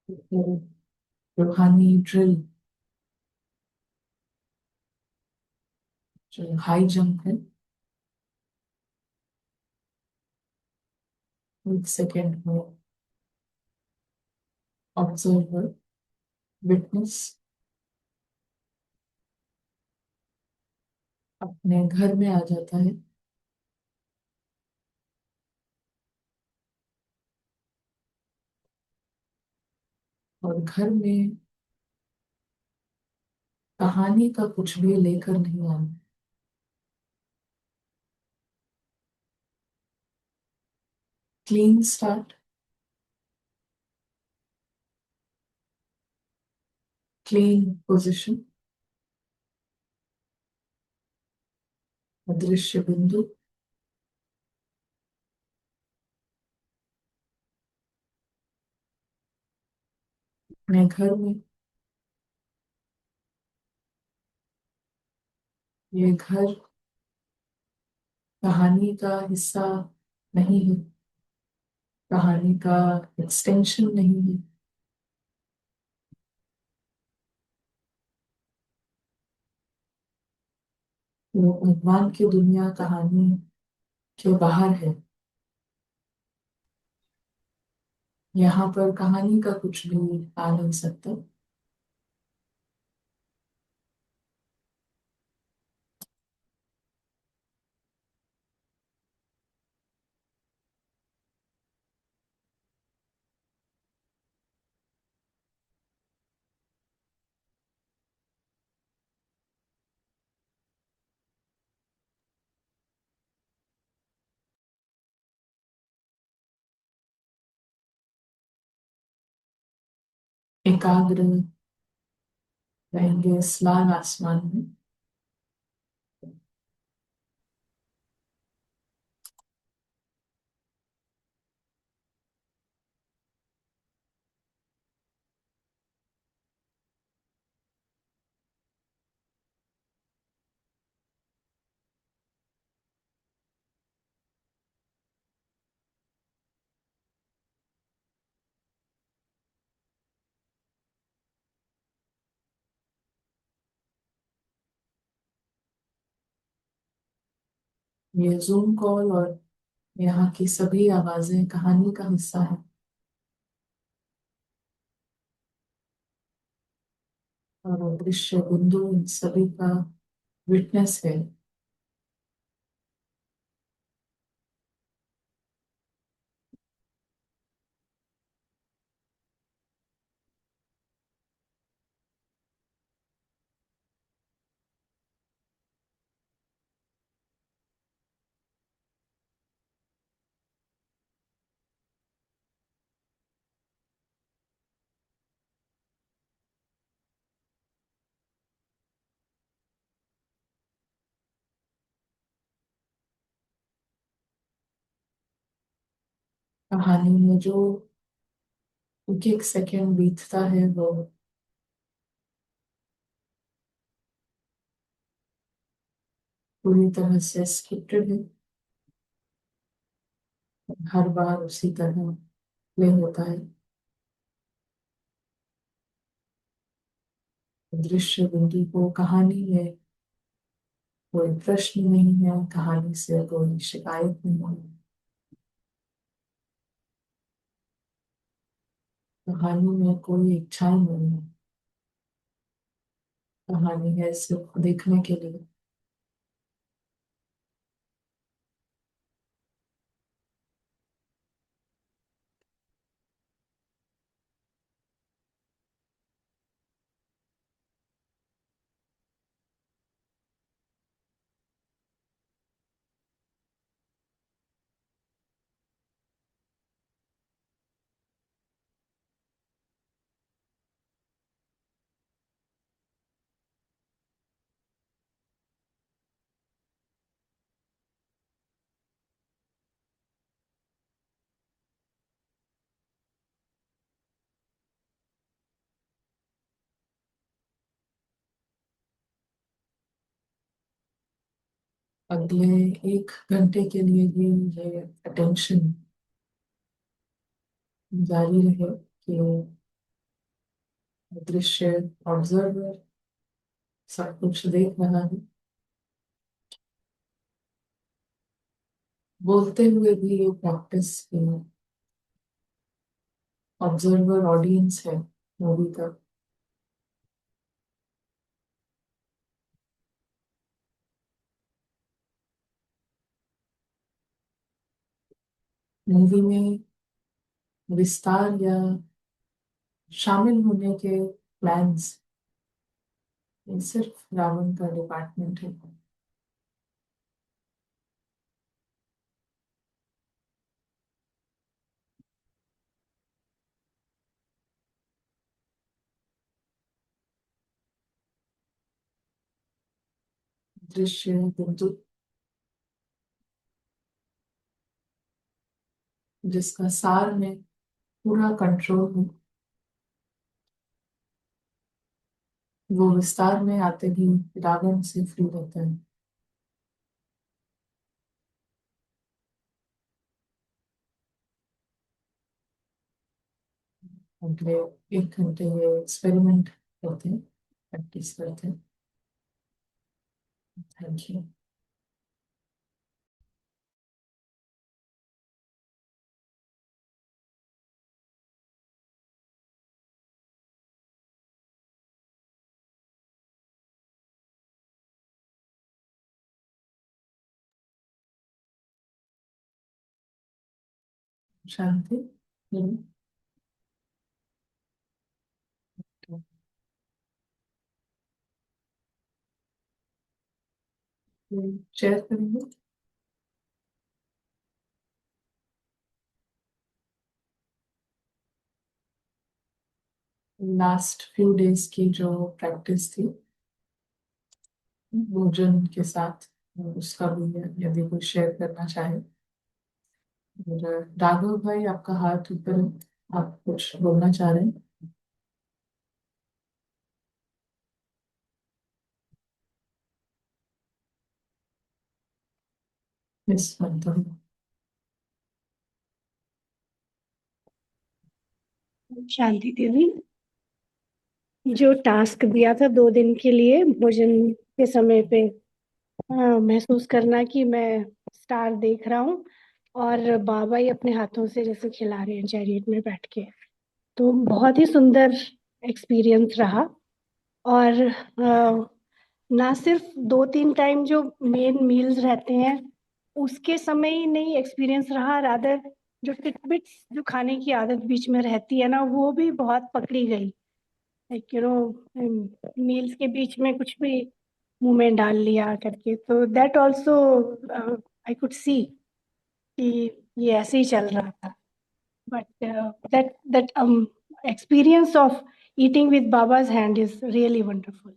फिर रूहानी ड्रिल, जो हाई जंप है, 1 सेकेंड में ऑब्जर्वर, विटनेस, अपने घर में आ जाता है। और घर में कहानी का कुछ भी लेकर नहीं आना। क्लीन स्टार्ट, क्लीन पोजिशन, अदृश्य बिंदु, अपने घर में। ये घर कहानी का हिस्सा नहीं है, कहानी का एक्सटेंशन नहीं है। वो भगवान की दुनिया कहानी के बाहर है। यहाँ पर कहानी का कुछ भी आ नहीं सकता। एकाग्र रहेंगे इस लाल आसमान में। ये जूम कॉल और यहाँ की सभी आवाजें कहानी का हिस्सा है। और वो दृश्य बिंदु इन सभी का विटनेस है। कहानी में जो एक एक सेकंड बीतता है वो पूरी तरह से स्क्रिप्टेड है। हर बार उसी तरह प्ले होता है। दृश्य बिंदु को कहानी में कोई प्रश्न नहीं है, कहानी से कोई शिकायत नहीं है। कहानी में कोई इच्छाएं नहीं है। कहानी है सिर्फ देखने के लिए। अगले 1 घंटे के लिए भी ये अटेंशन जारी रहे कि दृश्य ऑब्जर्वर सब कुछ देख रहा है। बोलते हुए भी ये प्रैक्टिस ऑब्जर्वर ऑडियंस है मूवी का। मूवी में विस्तार या शामिल होने के प्लान्स, ये सिर्फ रावण का डिपार्टमेंट है। दृश्य बिंदु जिसका सार में पूरा कंट्रोल है, वो विस्तार में आते ही रावण से फ्री रहता है। अगले 1 घंटे ये एक्सपेरिमेंट करते हैं, प्रैक्टिस करते हैं। Thank you. शांति। शेयर करेंगे। लास्ट फ्यू डेज की जो प्रैक्टिस थी भोजन के साथ, उसका भी यदि कोई शेयर करना चाहे। और राघव भाई, आपका हाथ ऊपर है, आप कुछ बोलना चाह रहे हैं? मिस मंथन। शांति दीदी, जो टास्क दिया था 2 दिन के लिए भोजन के समय पे महसूस करना कि मैं स्टार देख रहा हूँ और बाबा ही अपने हाथों से जैसे खिला रहे हैं चैरियट में बैठ के, तो बहुत ही सुंदर एक्सपीरियंस रहा। और ना सिर्फ 2-3 टाइम जो मेन मील्स रहते हैं उसके समय ही नहीं एक्सपीरियंस रहा, रादर जो टिटबिट्स जो खाने की आदत बीच में रहती है ना, वो भी बहुत पकड़ी गई। लाइक मील्स के बीच में कुछ भी मुंह में डाल लिया करके, तो that also I could see कि ये ऐसे ही चल रहा था। But that experience of eating with Baba's hand is really wonderful.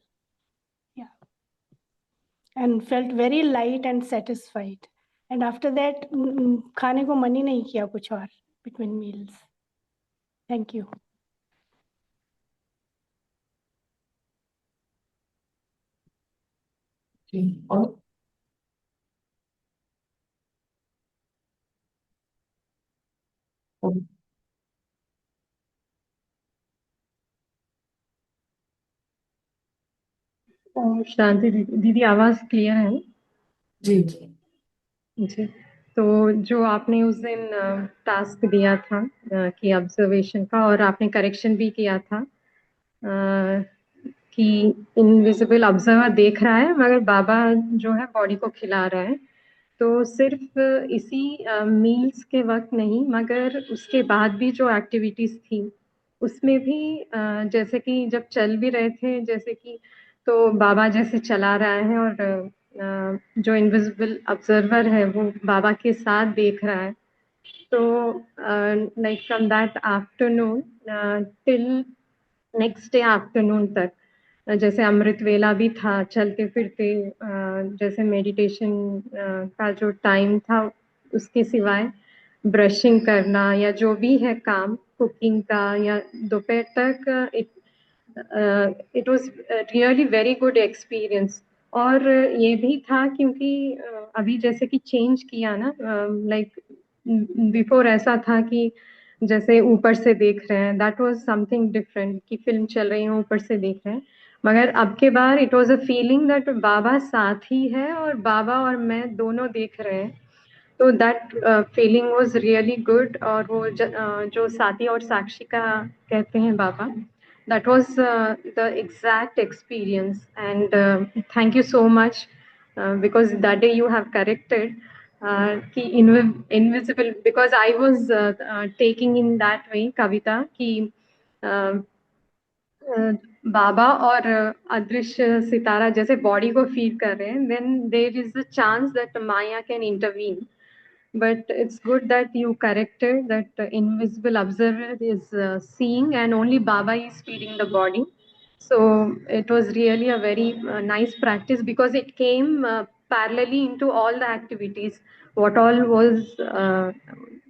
Yeah, and felt very light and satisfied. And after that, खाने को मन ही नहीं किया कुछ और between meals. Thank you. और और- और शांति दीदी, दीदी आवाज क्लियर है? जी जी। जी। तो जो आपने उस दिन टास्क दिया था कि ऑब्जर्वेशन का, और आपने करेक्शन भी किया था कि इनविजिबल ऑब्जर्वर देख रहा है मगर बाबा जो है बॉडी को खिला रहा है, तो सिर्फ इसी मील्स के वक्त नहीं मगर उसके बाद भी जो एक्टिविटीज थी उसमें भी जैसे कि जब चल भी रहे थे, जैसे कि तो बाबा जैसे चला रहा है और जो इनविजिबल ऑब्जर्वर है वो बाबा के साथ देख रहा है। तो like from that afternoon till next day afternoon तक जैसे अमृत वेला भी था, चलते फिरते जैसे मेडिटेशन का जो टाइम था उसके सिवाय ब्रशिंग करना या जो भी है काम कुकिंग का या दोपहर तक, it was really very good experience. और ये भी था क्योंकि अभी जैसे कि चेंज किया ना, लाइक बिफोर ऐसा था कि जैसे ऊपर से देख रहे हैं, दैट वाज समथिंग डिफरेंट, कि फिल्म चल रही है ऊपर से देख रहे हैं। मगर अब के बार it was a feeling that Baba साथ ही है और बाबा और मैं दोनों देख रहे हैं। तो that feeling was really good. और वो जो साथी और साक्षी का कहते हैं बाबा, that was the exact experience. And thank you so much, because that day you have corrected कि invisible, because I was taking in that way kavita कि uh, बाबा और अदृश्य सितारा जैसे बॉडी को फीड कर रहे हैं, then there is a chance that Maya can intervene. But it's good that you corrected that the invisible observer is seeing and only Baba is feeding the body. So it was really a very nice practice, because it came parallelly into all the activities. What all was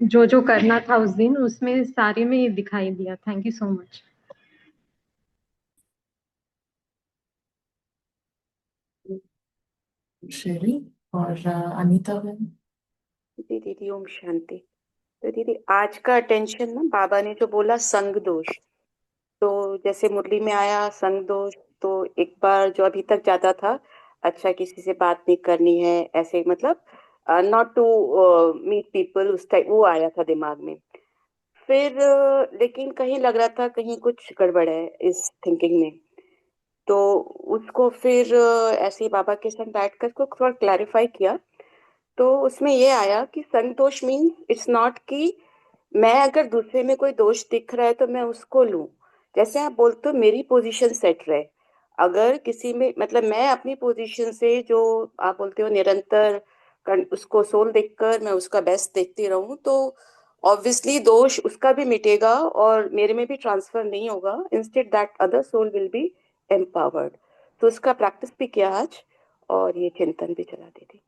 जो जो करना था उस दिन, उसमें सारे में ये दिखाई दिया. Thank you so much. शेरी और अनीता बहन। जी दीदी, ओम शांति। तो दीदी, आज का अटेंशन ना, बाबा ने जो बोला संग दोष, तो जैसे मुरली में आया संग दोष, तो एक बार जो अभी तक जाता था, अच्छा किसी से बात नहीं करनी है, ऐसे मतलब नॉट टू मीट पीपल, उस टाइप वो आया था दिमाग में। फिर लेकिन कहीं लग रहा था कहीं कुछ गड़बड़ है इस थिंकिंग में, तो उसको फिर ऐसे ही बाबा के संग बैठकर को थोड़ा क्लैरिफाई किया। तो उसमें ये आया कि संतोष मीन्स इट्स नॉट कि मैं अगर दूसरे में कोई दोष दिख रहा है तो मैं उसको लूं। जैसे आप बोलते हो मेरी पोजीशन सेट रहे, अगर किसी में मतलब मैं अपनी पोजीशन से जो आप बोलते हो निरंतर उसको सोल देखकर मैं उसका बेस्ट देखती रहूं, तो ऑब्वियसली दोष उसका भी मिटेगा और मेरे में भी ट्रांसफर नहीं होगा, instead that other soul will be empowered. तो उसका प्रैक्टिस भी किया आज और ये चिंतन भी चला दी थी।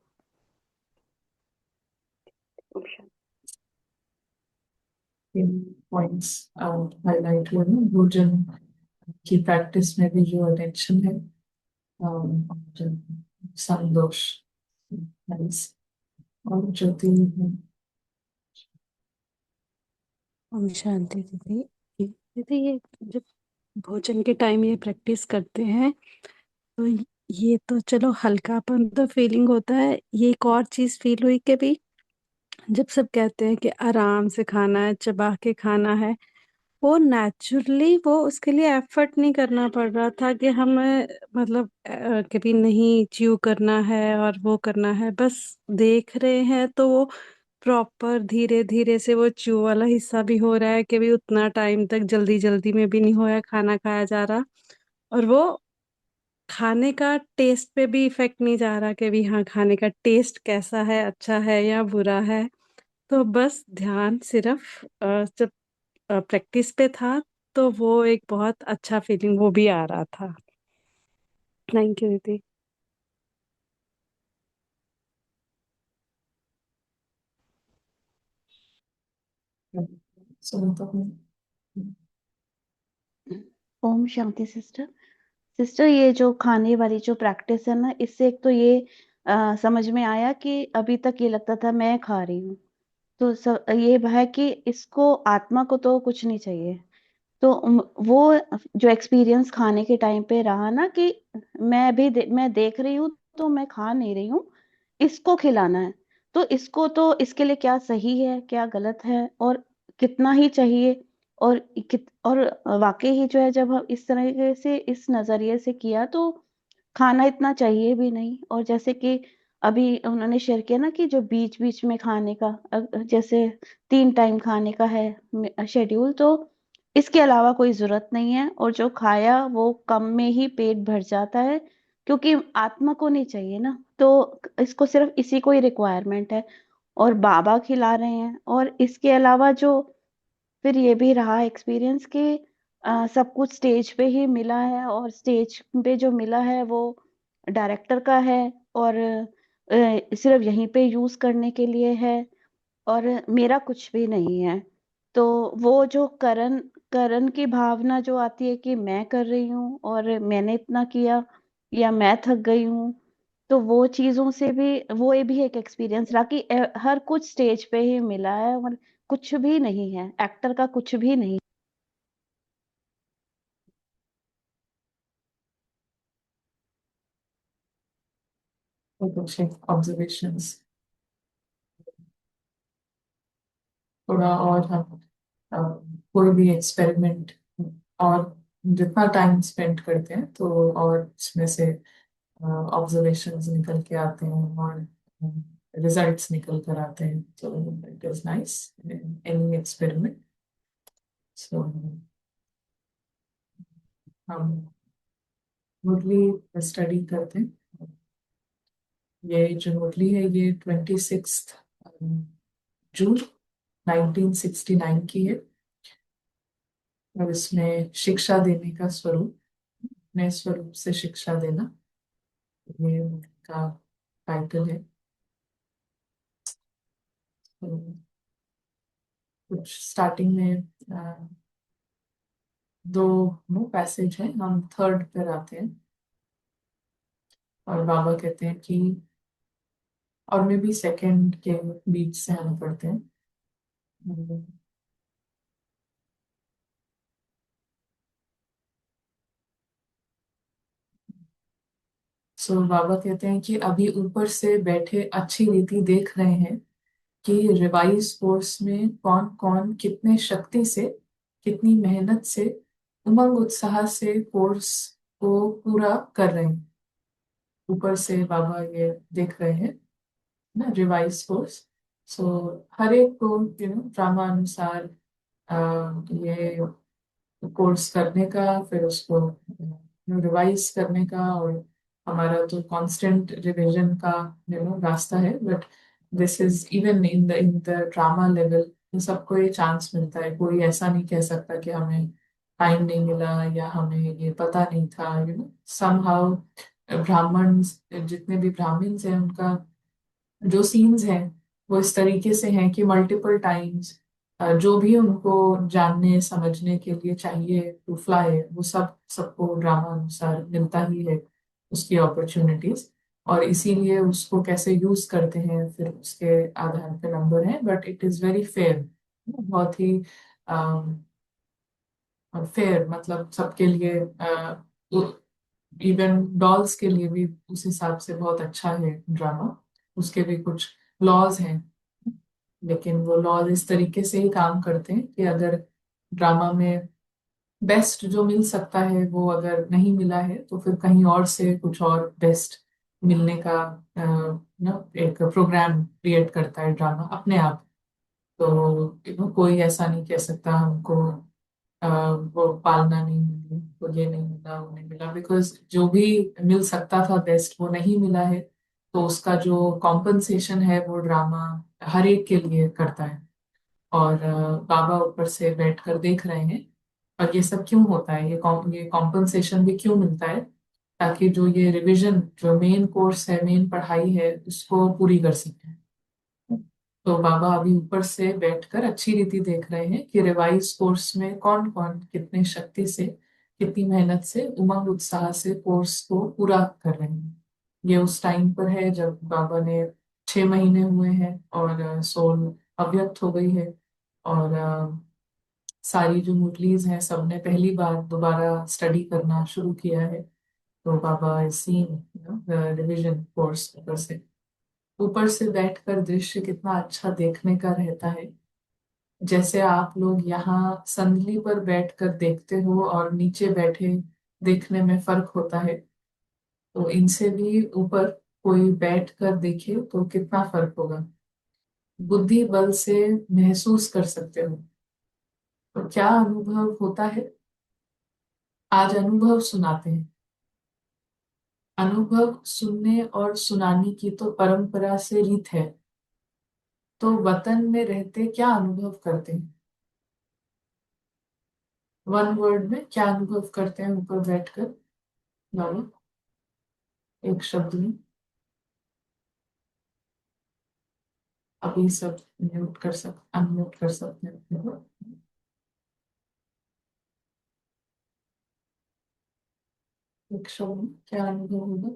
ओम शांति। पॉइंट्स हाईलाइट हुए ना, भोजन की प्रैक्टिस में भी जो अटेंशन है, और संतोष। Nice. और ज्योति है। ओम शांति दीदी। दीदी, ये जब भोजन के टाइम ये प्रैक्टिस करते हैं तो ये तो चलो हल्कापन तो फीलिंग होता है। ये एक और चीज फील हुई कि भी जब सब कहते हैं कि आराम से खाना है, चबा के खाना है, वो नेचुरली वो उसके लिए एफर्ट नहीं करना पड़ रहा था कि हमें मतलब कभी नहीं च्यू करना है और वो करना है, बस देख रहे हैं तो वो प्रॉपर धीरे धीरे से वो च्यू वाला हिस्सा भी हो रहा है कि भी उतना टाइम तक जल्दी जल्दी में भी नहीं होया खाना खाया जा रहा, और वो खाने का टेस्ट पे भी इफेक्ट नहीं जा रहा कि भी हाँ खाने का टेस्ट कैसा है, अच्छा है या बुरा है। तो बस ध्यान सिर्फ जब प्रैक्टिस पे था तो वो एक बहुत अच्छा फीलिंग वो भी आ रहा था। थैंक यू दीदी। सुनता हूँ। ओम शांति सिस्टर। सिस्टर, ये जो खाने वाली जो प्रैक्टिस है ना, इससे एक तो ये समझ में आया कि अभी तक ये लगता था मैं खा रही हूँ, तो ये है कि इसको आत्मा को तो कुछ नहीं चाहिए। तो वो जो एक्सपीरियंस खाने के टाइम पे रहा ना कि मैं देख रही हूँ तो मैं खा नहीं रही हूँ, इसको खिलाना है। तो इसको तो इसके लिए क्या सही है क्या गलत है और कितना ही चाहिए, और और वाकई ही जो है जब हम इस तरह से इस नजरिए से किया तो खाना इतना चाहिए भी नहीं। और जैसे कि अभी उन्होंने शेयर किया ना कि जो बीच बीच में खाने का जैसे 3 टाइम खाने का है शेड्यूल, तो इसके अलावा कोई जरूरत नहीं है, और जो खाया वो कम में ही पेट भर जाता है, क्योंकि आत्मा को नहीं चाहिए ना, तो इसको सिर्फ इसी को ही रिक्वायरमेंट है और बाबा खिला रहे हैं। और इसके अलावा जो फिर ये भी रहा एक्सपीरियंस कि सब कुछ स्टेज पे ही मिला है, और स्टेज पे जो मिला है वो डायरेक्टर का है, और सिर्फ यहीं पे यूज करने के लिए है, और मेरा कुछ भी नहीं है। तो वो जो करण करण की भावना जो आती है कि मैं कर रही हूँ और मैंने इतना किया या मैं थक गई हूँ, तो वो चीजों से भी वो ये भी एक एक्सपीरियंस रहा कि हर कुछ स्टेज पे ही मिला है और कुछ भी नहीं है, एक्टर का कुछ भी नहीं। बहुत अच्छे ऑब्जर्वेशंस। थोड़ा और हम अ, कोई भी एक्सपेरिमेंट और जितना टाइम स्पेंड करते हैं तो और इसमें से ऑब्जर्वेशंस निकल के आते हैं और रिजल्ट्स निकल कर आते हैं, तो it is nice any experiment. So हम मुरली स्टडी करते हैं। ये जो मुरली है ये 26 जून 1969 की है, और इसमें शिक्षा देने का स्वरूप, नए स्वरूप से शिक्षा देना, ये उनका टाइटल है। तो कुछ स्टार्टिंग में दो पैसेज है, हम थर्ड पर आते हैं और बाबा कहते हैं कि, और मे भी सेकंड के बीच से हम पढ़ते हैं। सो बाबा कहते हैं कि अभी ऊपर से बैठे अच्छी रीति देख रहे हैं कि रिवाइज कोर्स में कौन कौन कितने शक्ति से, कितनी मेहनत से, उमंग उत्साह से कोर्स को पूरा कर रहे हैं। ऊपर से बाबा ये देख रहे हैं ना, रिवाइज कोर्स। सो हर एक को ड्रामा अनुसार ये कोर्स करने का, फिर उसको रिवाइज करने का, और हमारा तो कांस्टेंट रिवीजन का रास्ता है। But this is even in the drama level, सबको ये चांस मिलता है। कोई ऐसा नहीं कह सकता कि हमें टाइम नहीं मिला या हमें ये पता नहीं था। समहाउ ब्राह्मण, जितने भी ब्राह्मण्स हैं उनका जो सीन्स हैं वो इस तरीके से हैं कि मल्टीपल टाइम्स जो भी उनको जानने समझने के लिए चाहिए टू फ्लाई, वो सब सबको ड्रामा अनुसार मिलता ही है, उसकी अपॉर्चुनिटीज। और इसीलिए उसको कैसे यूज करते हैं फिर उसके आधार पे नंबर है, but it is very fair, बहुत ही फेयर, मतलब सबके लिए, इवन डॉल्स के लिए भी उस हिसाब से बहुत अच्छा है ड्रामा। उसके भी कुछ लॉज हैं, लेकिन वो लॉज इस तरीके से ही काम करते हैं कि अगर ड्रामा में बेस्ट जो मिल सकता है वो अगर नहीं मिला है तो फिर कहीं और से कुछ और बेस्ट मिलने का एक प्रोग्राम क्रिएट करता है ड्रामा अपने आप। तो कोई ऐसा नहीं कह सकता हमको अ, वो पालना नहीं मिली, वो ये नहीं मिला, वो नहीं मिला, बिकॉज जो भी मिल सकता था बेस्ट वो नहीं मिला है। तो उसका जो कॉम्पनसेशन है वो ड्रामा हर एक के लिए करता है। और बाबा ऊपर से बैठकर देख रहे हैं, और ये सब क्यों होता है, ये कॉम्पनसेशन भी क्यों मिलता है, ताकि जो ये रिवीजन, जो मेन कोर्स है, मेन पढ़ाई है, उसको पूरी कर सके। तो बाबा अभी ऊपर से बैठकर अच्छी रीति देख रहे हैं कि रिवाइज कोर्स में कौन कौन कितने शक्ति से, कितनी मेहनत से, उमंग उत्साह से कोर्स को पूरा कर रहे हैं। ये उस टाइम पर है जब बाबा ने 6 महीने हुए हैं और सोल अव्यक्त हो गई है, और सारी जो मुरलीज हैं सबने पहली बार दोबारा स्टडी करना शुरू किया है। तो Baba is seeing revision course ऊपर से बैठकर दृश्य कितना अच्छा देखने का रहता है। जैसे आप लोग यहाँ संदली पर बैठकर देखते हो और नीचे बैठे देखने में फर्क होता है, तो इनसे भी ऊपर कोई बैठकर देखे तो कितना फर्क होगा, बुद्धि बल से महसूस कर सकते हो। तो क्या अनुभव होता है, आज अनुभव सुनाते हैं। अनुभव सुनने और सुनाने की तो परंपरा से रीत है, तो वतन में रहते क्या अनुभव करते हैं, वन वर्ड में क्या अनुभव करते हैं ऊपर बैठकर, बाबा एक शब्द में। अभी सब म्यूट कर सकते, अनम्यूट कर सकते हैं अपने को। एक शब्द में क्या अनुभव होगा।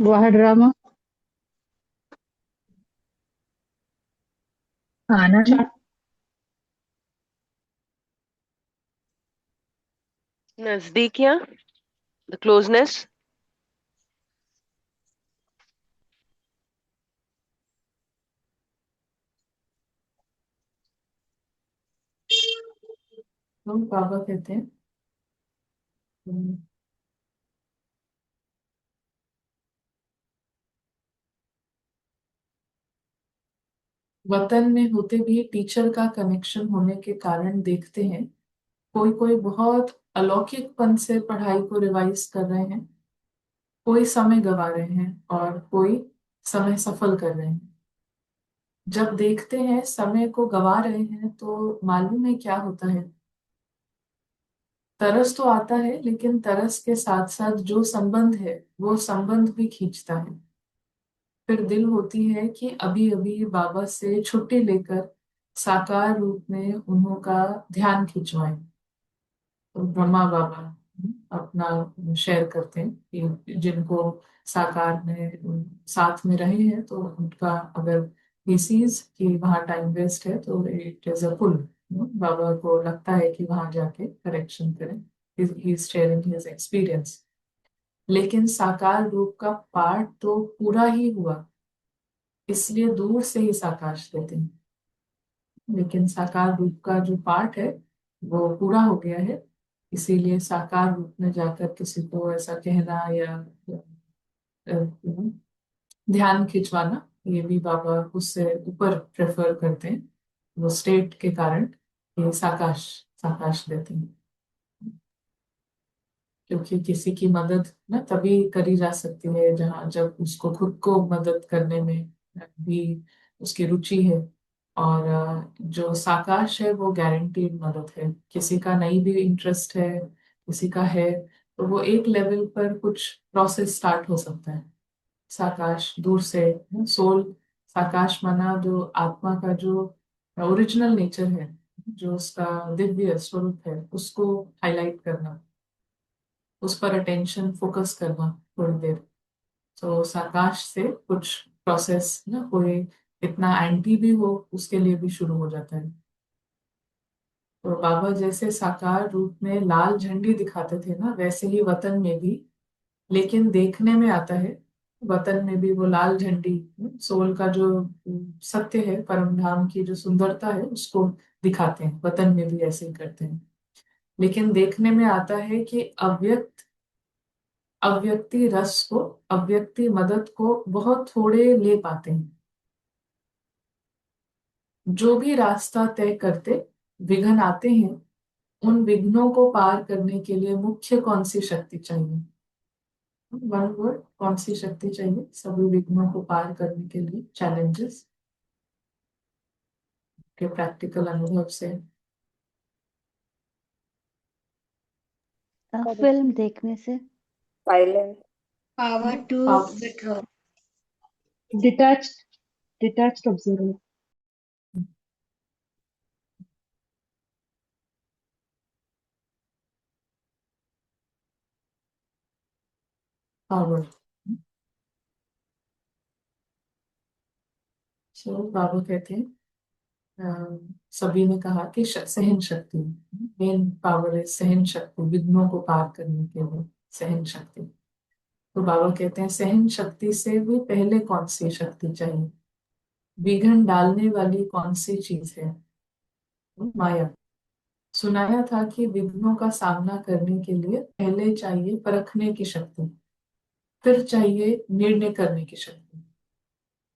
वह ड्रामा आना है। नजदीकियां, द क्लोजनेस। तो बाबा कहते हैं वतन में होते भी टीचर का कनेक्शन होने के कारण देखते हैं कोई कोई बहुत अलौकिकपन से पढ़ाई को रिवाइज कर रहे हैं, कोई समय गवा रहे हैं और कोई समय सफल कर रहे हैं। जब देखते हैं समय को गवा रहे हैं तो मालूम है क्या होता है। तरस तो आता है लेकिन तरस के साथ साथ जो संबंध है वो संबंध भी खींचता है। फिर दिल होती है कि अभी अभी बाबा से छुट्टी लेकर साकार रूप में उन्हों का ध्यान खिंचवाएं। तो ब्रह्मा बाबा अपना शेयर करते हैं कि जिनको साकार में साथ में रहे हैं तो उनका अगर he sees कि वहाँ टाइम वेस्ट है तो इट इज अ पुल। बाबा को लगता है कि वहां जाके करेक्शन करें। He is sharing his experience. लेकिन साकार रूप का पार्ट तो पूरा ही हुआ, इसलिए दूर से ही साकाश देते हैं। लेकिन साकार रूप का जो पार्ट है वो पूरा हो गया है, इसीलिए साकार रूप में जाकर किसी को ऐसा कहना या ध्यान खिंचवाना ये भी बाबा उससे ऊपर प्रेफर करते हैं। वो स्टेट के कारण ये साकाश साकाश देते हैं। क्योंकि किसी की मदद ना तभी करी जा सकती है जहाँ जब उसको खुद को मदद करने में भी उसकी रुचि है। और जो साकाश है वो गारंटीड मदद है। किसी का नहीं भी इंटरेस्ट है, किसी का है, तो वो एक लेवल पर कुछ प्रोसेस स्टार्ट हो सकता है। साकाश दूर से सोल, साकाश माना जो आत्मा का जो ओरिजिनल नेचर है, जो उसका दिव्य स्वरूप है, उसको हाईलाइट करना, उस पर अटेंशन फोकस करना थोड़ी देर। तो साकाश से कुछ प्रोसेस ना कोई इतना एंटी भी हो उसके लिए भी शुरू हो जाता है। तो बाबा जैसे साकार रूप में लाल झंडी दिखाते थे ना, वैसे ही वतन में भी, लेकिन देखने में आता है वतन में भी वो लाल झंडी सोल का जो सत्य है, परम धाम की जो सुंदरता है उसको दिखाते हैं। वतन में भी ऐसे ही करते हैं। लेकिन देखने में आता है कि अव्यक्त अव्यक्ति रस को, अव्यक्ति मदद को बहुत थोड़े ले पाते हैं। जो भी रास्ता तय करते विघ्न आते हैं, उन विघ्नों को पार करने के लिए मुख्य कौन सी शक्ति चाहिए? वन वर्ड, कौन सी शक्ति चाहिए सभी विघ्नों को पार करने के लिए? चैलेंजेस के प्रैक्टिकल अनुभव से। फिल्म देखने से। Silence. Power to power, withdraw. Detached observer. Power. So Baba कहते हैं सभी ने कहा कि सहन शक्ति, मेन पावर है सहन शक्ति, विघ्नों को पार करने के लिए सहन शक्ति। तो बाबा कहते हैं सहन शक्ति से भी पहले कौन सी शक्ति चाहिए? विघ्न डालने वाली कौन सी चीज है? माया। सुनाया था कि विघ्नों का सामना करने के लिए पहले चाहिए परखने की शक्ति, फिर चाहिए निर्णय करने की शक्ति।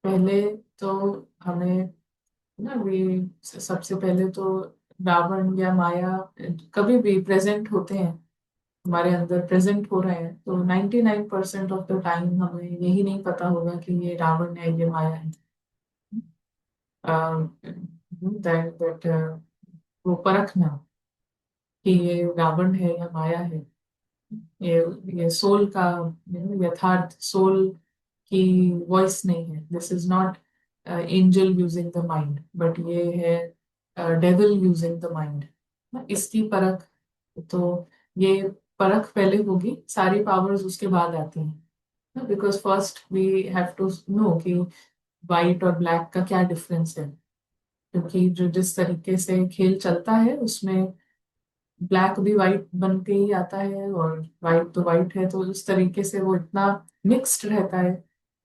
पहले तो हमें ना भी सबसे पहले तो रावण या माया कभी भी प्रेजेंट होते हैं, हमारे अंदर प्रेजेंट हो रहे हैं, तो 99% ऑफ द टाइम हमें यही नहीं पता होगा कि ये रावण है ये माया है। दैट वो परखना कि ये रावण है या माया है, ये ये सोल का यथार्थ सोल की वॉइस नहीं है। This is not angel using the mind, but ये है डेविल यूजिंग द माइंड। इसकी परख, तो ये परख पहले होगी, सारी पावर्स उसके बाद आती हैं। Because first we have to know कि वाइट और ब्लैक का क्या डिफरेंस है, क्योंकि जो जिस तरीके से खेल चलता है उसमें ब्लैक भी वाइट बन के ही आता है और वाइट तो वाइट है, तो उस तरीके से वो इतना मिक्स्ड रहता है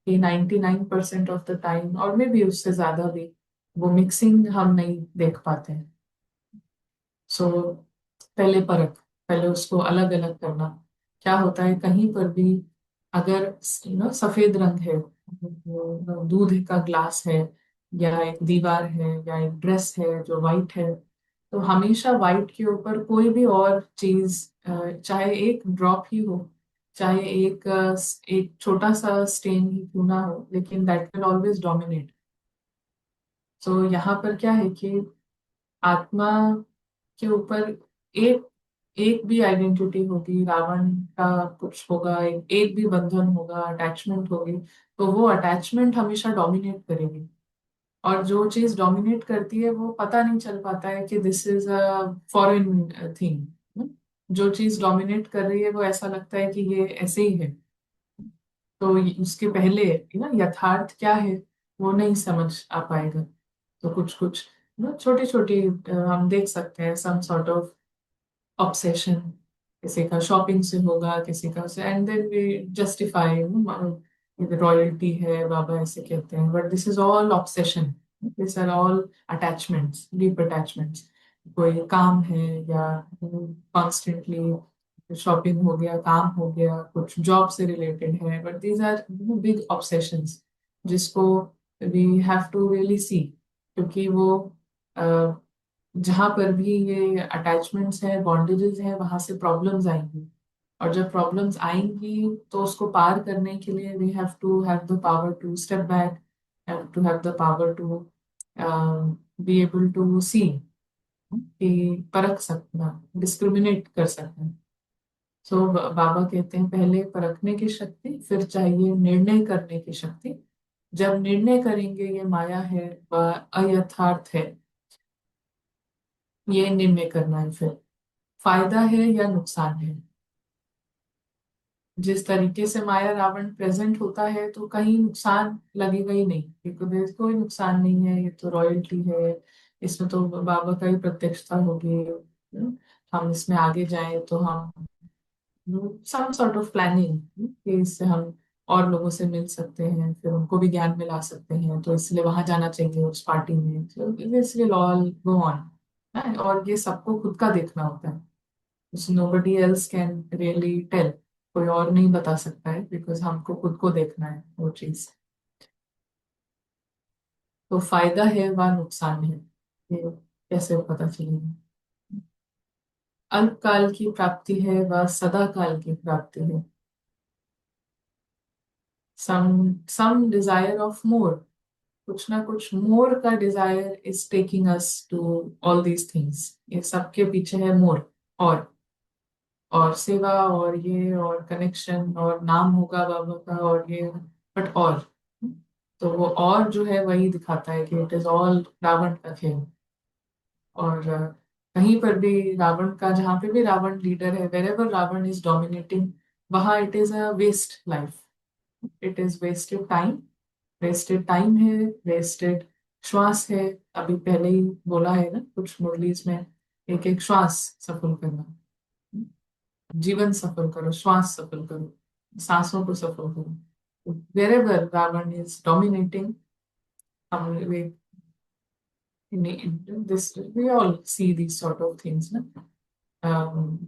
कि 99% ऑफ द टाइम और मे भी उससे ज्यादा भी वो मिक्सिंग हम नहीं देख पाते हैं। सो पहले परख, पहले उसको अलग अलग करना। क्या होता है कहीं पर भी अगर सफेद रंग है, वो दूध का ग्लास है या एक दीवार है या एक ड्रेस है जो वाइट है, तो हमेशा वाइट के ऊपर कोई भी और चीज, चाहे एक ड्रॉप ही हो, चाहे एक छोटा सा स्टेन ही क्यों ना हो, लेकिन दैट विल ऑलवेज डोमिनेट। तो यहाँ पर क्या है कि आत्मा के ऊपर एक एक भी आइडेंटिटी होगी, रावण का कुछ होगा, एक भी बंधन होगा, अटैचमेंट होगी, तो वो अटैचमेंट हमेशा डोमिनेट करेगी। और जो चीज डोमिनेट करती है वो पता नहीं चल पाता है कि this is a foreign thing. जो चीज डोमिनेट कर रही है वो ऐसा लगता है कि ये ऐसे ही है। तो उसके पहले यथार्थ क्या है वो नहीं समझ आ पाएगा। तो कुछ कुछ छोटी छोटी हम देख सकते हैं सम सॉर्ट ऑफ ऑब्सेशन, किसी का शॉपिंग से होगा, किसी का से, and then we justify royalty है, बाबा ऐसे कहते हैं, but this is all obsession, this are all attachments, deep attachments. कोई काम है या कॉन्स्टेंटली शॉपिंग हो गया, काम हो गया, कुछ जॉब से रिलेटेड है, but these are big obsessions जिसको we have to really see, क्योंकि वो जहां पर भी ये अटैचमेंट्स हैं, बॉन्डेजेस हैं, वहां से प्रॉब्लम्स आएंगी। और जब प्रॉब्लम्स आएंगी तो उसको पार करने के लिए we have to have the power to step back, have to have the power to be able to see, कि परख सकना, डिस्क्रिमिनेट कर सकना। सो बाबा कहते हैं पहले परखने की शक्ति, फिर चाहिए निर्णय करने की शक्ति। जब निर्णय करेंगे ये माया है वह अयथार्थ है, ये निर्णय करना है, फिर फायदा है या नुकसान है। जिस तरीके से माया रावण प्रेजेंट होता है तो कहीं नुकसान लगेगा ही नहीं, क्योंकि कोई नुकसान नहीं है, ये तो रॉयल्टी है, इसमें तो बाबा का ही प्रत्यक्षता होगी। हम इसमें आगे जाएं तो हम सम सॉर्ट ऑफ प्लानिंग कि इससे हम और लोगों से मिल सकते हैं, फिर उनको भी ज्ञान मिला सकते हैं, तो इसलिए वहां जाना चाहिए उस पार्टी में, so this will all go on। और ये सबको खुद का देखना होता है, nobody else can really tell, कोई और नहीं बता सकता है, बिकॉज हमको खुद को देखना है वो चीज। तो फायदा है व नुकसान है, ये कैसे पता चलेगा। अल्पकाल की प्राप्ति है व सदा काल की प्राप्ति है। सम डिजायर ऑफ मोर, कुछ ना कुछ मोर का desire is taking us to all these things. ये सबके पीछे है मोर, और सेवा और ये और कनेक्शन और नाम होगा बाबा का और ये, बट और, तो वो और जो है वही दिखाता है कि इट इज ऑल रावण का खेल। और कहीं पर भी रावण का, जहाँ पे भी रावण लीडर है, wherever Ravan is dominating, वहां it is a waste life, it is wasted time, wasted time है, वेस्टेड श्वास है। अभी पहले ही बोला है ना कुछ मुरलीज में, एक एक श्वास सफल करना, जीवन सफल करो, श्वास सफल करो, सांसों को सफल करो। वेरेवर रावण इज डोमिनेटिंग, हम this we all see these sort of things na?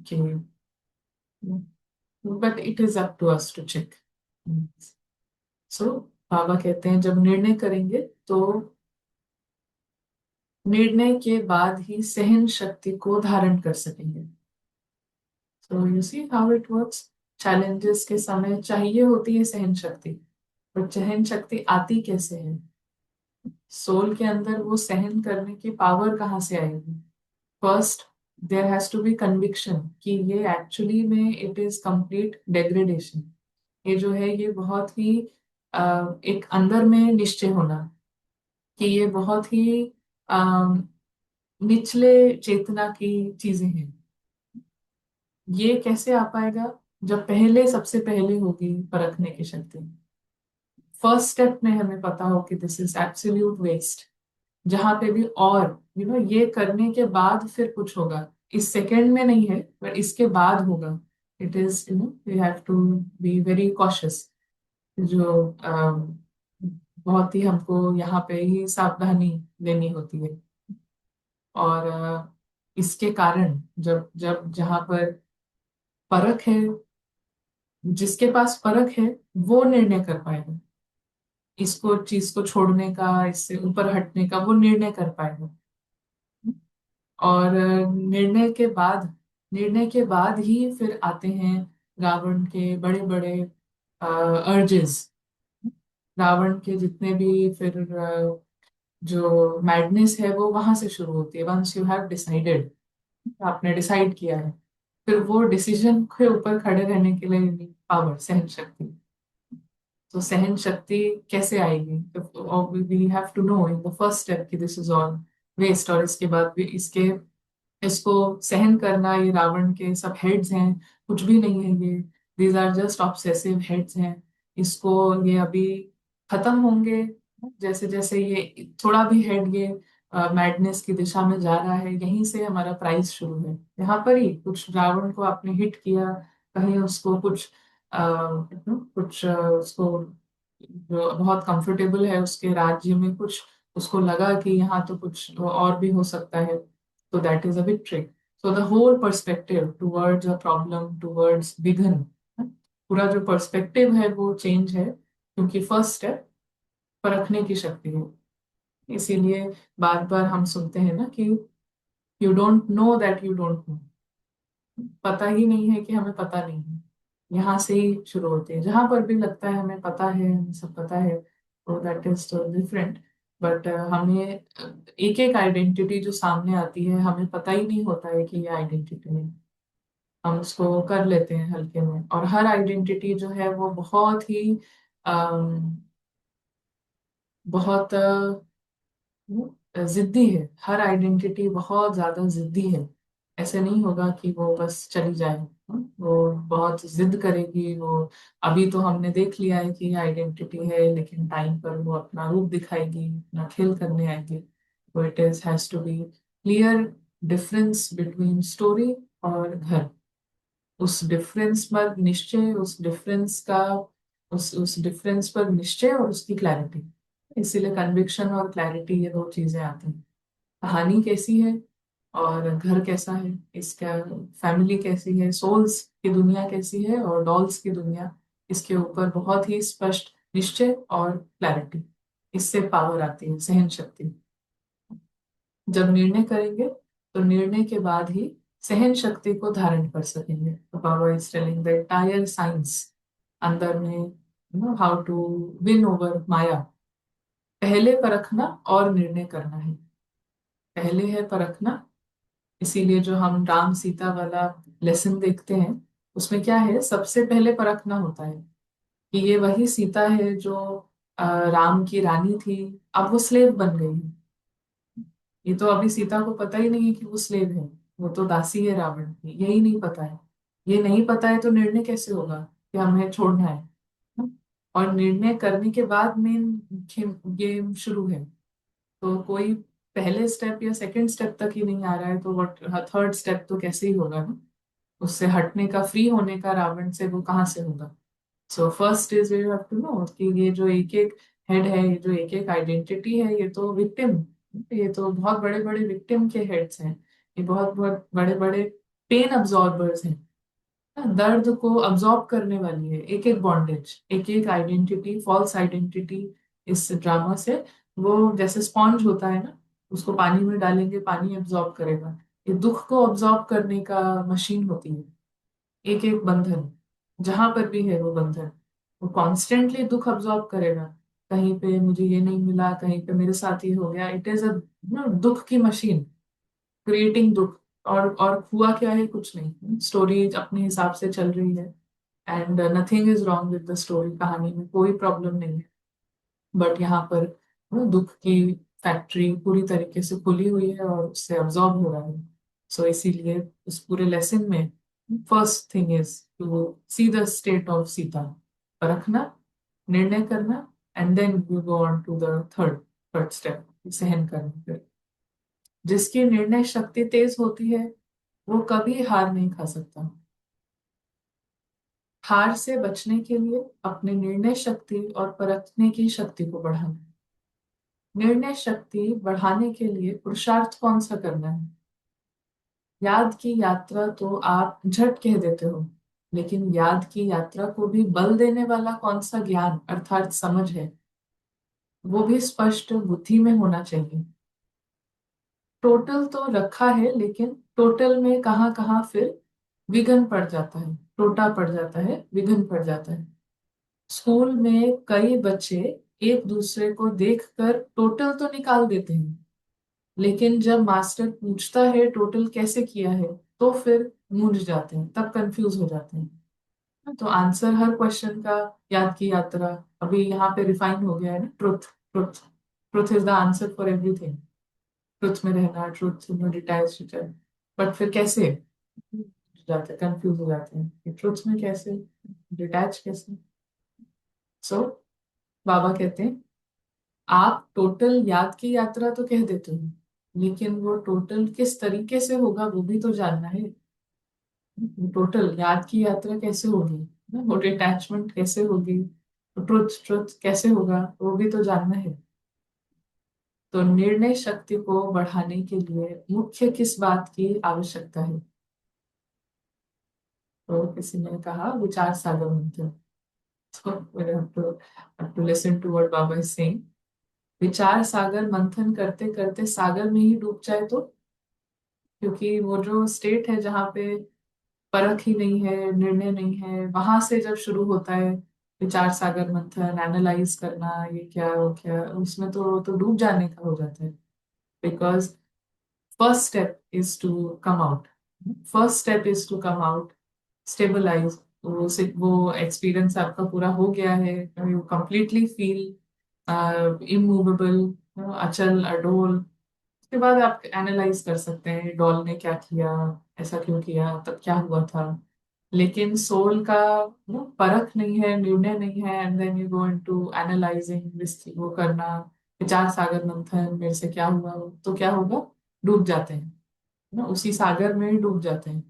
कि but it is up to us to check। सो बाबा कहते हैं जब निर्णय करेंगे तो निर्णय के बाद ही सहन शक्ति को धारण कर सकेंगे। So you see how it works. Challenges के समय चाहिए होती है सहन शक्ति, पर सहन शक्ति आती कैसे है, सोल के अंदर वो सहन करने की पावर कहाँ से आएगी। First there has to be conviction कि ये एक्चुअली में इट इज कंप्लीट डेग्रेडेशन। ये जो है ये बहुत ही एक अंदर में निश्चय होना कि ये बहुत ही अ, निचले चेतना की चीजें हैं। ये कैसे आ पाएगा, जब पहले सबसे पहले होगी परखने की शक्ति। फर्स्ट स्टेप में हमें पता हो कि दिस इज एब्सोल्यूट वेस्ट, जहां पे भी और ये करने के बाद फिर कुछ होगा, इस सेकंड में नहीं है पर इसके बाद होगा। It is we have to be very cautious. जो बहुत ही हमको यहाँ पे ही सावधानी लेनी होती है। और इसके कारण जब जब जहाँ पर परख है, जिसके पास परख है वो निर्णय कर पाएगा, इसको चीज को छोड़ने का, इससे ऊपर हटने का वो निर्णय कर पाएगा। और निर्णय के बाद ही फिर आते हैं रावण के बड़े बड़े अर्जेस। रावण के जितने भी फिर जो मैडनेस है वो वहां से शुरू होती है। वंस यू हैव डिसाइडेड, आपने डिसाइड किया है, फिर वो डिसीजन के ऊपर खड़े रहने के लिए पावर, सहन शक्ति। तो सहन शक्ति कैसे आएगी? We have to know in the first step कि दिस इज ऑल वेस्ट। और इसके बाद भी इसको सहन करना, ये रावण के सब हेड्स हैं, कुछ भी नहीं है ये, these are just obsessive heads हैं। इसको ये अभी खत्म होंगे, जैसे जैसे ये थोड़ा भी हेड ये मैडनेस की दिशा में जा रहा है, यहीं से हमारा प्राइस शुरू है। यहाँ पर ही कुछ रावण को आपने हिट किया, कहीं उसको कुछ उसको जो बहुत कंफर्टेबल है उसके राज्य में, कुछ उसको लगा कि यहाँ तो कुछ और भी हो सकता है, तो that is a victory. So the whole perspective towards a problem, towards विघन, पूरा जो पर्सपेक्टिव है वो चेंज है, क्योंकि फर्स्ट स्टेप परखने की शक्ति है। इसीलिए बार बार हम सुनते हैं ना कि you don't know that you don't know, पता ही नहीं है कि हमें पता नहीं है। यहाँ से ही शुरू होते हैं, जहां पर भी लगता है हमें पता है, हमें सब पता है, तो दैट इज तो डिफरेंट। बट हमें एक एक आइडेंटिटी जो सामने आती है, हमें पता ही नहीं होता है कि ये आइडेंटिटी है, हम उसको कर लेते हैं हल्के में। और हर आइडेंटिटी जो है वो बहुत ही बहुत जिद्दी है। हर आइडेंटिटी बहुत ज्यादा जिद्दी है। ऐसे नहीं होगा कि वो बस चली जाए, वो बहुत जिद करेगी वो। अभी तो हमने देख लिया है कि आइडेंटिटी है, लेकिन टाइम पर वो अपना रूप दिखाएगी, अपना खेल करने आएगी। तो it is has to be clear difference between story और घर। उस डिफरेंस पर निश्चय, उस डिफरेंस पर निश्चय और उसकी क्लैरिटी। इसीलिए कन्विक्शन और क्लैरिटी, ये दो चीजें आती हैं। कहानी कैसी है और घर कैसा है, इसका फैमिली कैसी है, सोल्स की दुनिया कैसी है और डॉल्स की दुनिया, इसके ऊपर बहुत ही स्पष्ट निश्चय और क्लैरिटी, इससे पावर आती है, सहन शक्ति। जब निर्णय करेंगे तो निर्णय के बाद ही सहन शक्ति को धारण कर सकेंगे। तो Baba is telling the entire science अंदर में, how to win over Maya. पहले परखना और निर्णय करना है, पहले है परखना। इसीलिए जो हम राम सीता वाला लेसन देखते हैं, उसमें क्या है, सबसे पहले परखना होता है कि ये वही सीता है जो राम की रानी थी, अब वो स्लेव बन गई है। ये तो अभी सीता को पता ही नहीं है कि वो स्लेव है, वो तो दासी है रावण की, यही नहीं पता है। ये नहीं पता है तो निर्णय कैसे होगा कि हमें छोड़ना है? और निर्णय करने के बाद मेन गेम शुरू है। तो कोई पहले स्टेप या सेकंड स्टेप तक ही नहीं आ रहा है, तो व्हाट थर्ड स्टेप तो कैसे ही होगा ना? उससे हटने का, फ्री होने का रावण से, वो कहाँ से होगा? So first is you have to know कि ये जो एक एक हेड है, ये जो एक एक आइडेंटिटी है, ये तो विक्टिम, ये तो बहुत बड़े बड़े विक्टिम के हेड्स हैं। ये बहुत बहुत बड़े बड़े पेन अब्जॉर्बर्स हैं, दर्द को अब्जॉर्ब करने वाली है एक एक बॉन्डेज, एक एक आइडेंटिटी, फॉल्स आइडेंटिटी। इस ड्रामा से वो जैसे स्पॉन्ज होता है ना, उसको पानी में डालेंगे, पानी अब्जॉर्ब करेगा। ये दुख को अब्जॉर्ब करने का मशीन होती है, एक एक बंधन, जहां पर भी है वो बंधन, वो कॉन्स्टेंटली दुख अब्जॉर्ब करेगा। कहीं पे मुझे ये नहीं मिला, कहीं पे मेरे साथ ये हो गया, इट इज अ दुख की मशीन, क्रिएटिंग दुख। और हुआ क्या है, कुछ नहीं, स्टोरी अपने हिसाब से चल रही है, and nothing is wrong with the story, कहानी में कोई प्रॉब्लम नहीं है। बट यहाँ पर दुख की फैक्ट्री पूरी तरीके से खुली हुई है और उससे अब्जॉर्ब हो रहा है। सो इसीलिए उस पूरे लेसन में first thing is to see the state of Sita, परखना, निर्णय करना, and then you go on to the third step, सहन करना। फिर जिसकी निर्णय शक्ति तेज होती है वो कभी हार नहीं खा सकता। हार से बचने के लिए अपने निर्णय शक्ति और परखने की शक्ति को बढ़ाना। निर्णय शक्ति बढ़ाने के लिए पुरुषार्थ कौन सा करना है? याद की यात्रा तो आप झट कह देते हो, लेकिन याद की यात्रा को भी बल देने वाला कौन सा ज्ञान अर्थात समझ है, वो भी स्पष्ट बुद्धि में होना चाहिए। टोटल तो रखा है, लेकिन टोटल में कहाँ कहाँ फिर विघन पड़ जाता है, टोटा पड़ जाता है, विघन पड़ जाता है। स्कूल में कई बच्चे एक दूसरे को देखकर टोटल तो निकाल देते हैं, लेकिन जब मास्टर पूछता है टोटल कैसे किया है तो फिर मूंझ जाते हैं, तब कंफ्यूज हो जाते हैं। तो आंसर हर क्वेश्चन का, याद की यात्रा अभी यहाँ पे रिफाइन हो गया है ना, truth. Truth truth is the answer for everything. Truth में रहना, ट्रुथ में डिटैच। बट फिर कैसे जाते हैं, कंफ्यूज हो जाते हैं, ट्रुथ में कैसे, डिटैच कैसे। सो बाबा कहते हैं आप टोटल याद की यात्रा तो कह देते हो, लेकिन वो टोटल किस तरीके से होगा वो भी तो जानना है। टोटल याद की यात्रा कैसे होगी ना, वो डिटैचमेंट कैसे होगी, ट्रुथ ट्रुथ कैसे होगा वो भी तो जानना है। तो निर्णय शक्ति को बढ़ाने के लिए मुख्य किस बात की आवश्यकता है? तो किसी ने कहा विचार सागर मंथन। तो we have to listen to what Baba is saying। विचार सागर मंथन करते करते सागर में ही डूब जाए तो, क्योंकि वो जो स्टेट है जहाँ पे परख ही नहीं है, निर्णय नहीं है, वहां से जब शुरू होता है विचार सागर मंथन, एनालाइज करना, ये क्या वो क्या, उसमें तो डूब जाने का हो जाता है। Because first step is to come out, first step is to come out, stabilise. वो एक्सपीरियंस आपका पूरा हो गया है, यू कंप्लीटली फील इमूवेबल, अचल अडोल। उसके बाद आप एनालाइज कर सकते हैं डॉल ने क्या किया, ऐसा क्यों किया, तब क्या हुआ था। लेकिन सोल का परख नहीं है, निर्णय नहीं है, and then you go into analysing this, वो करना, विचार सागर मंथन, मेरे से क्या हुआ, तो क्या होगा, डूब जाते हैं ना, उसी सागर में ही डूब जाते हैं।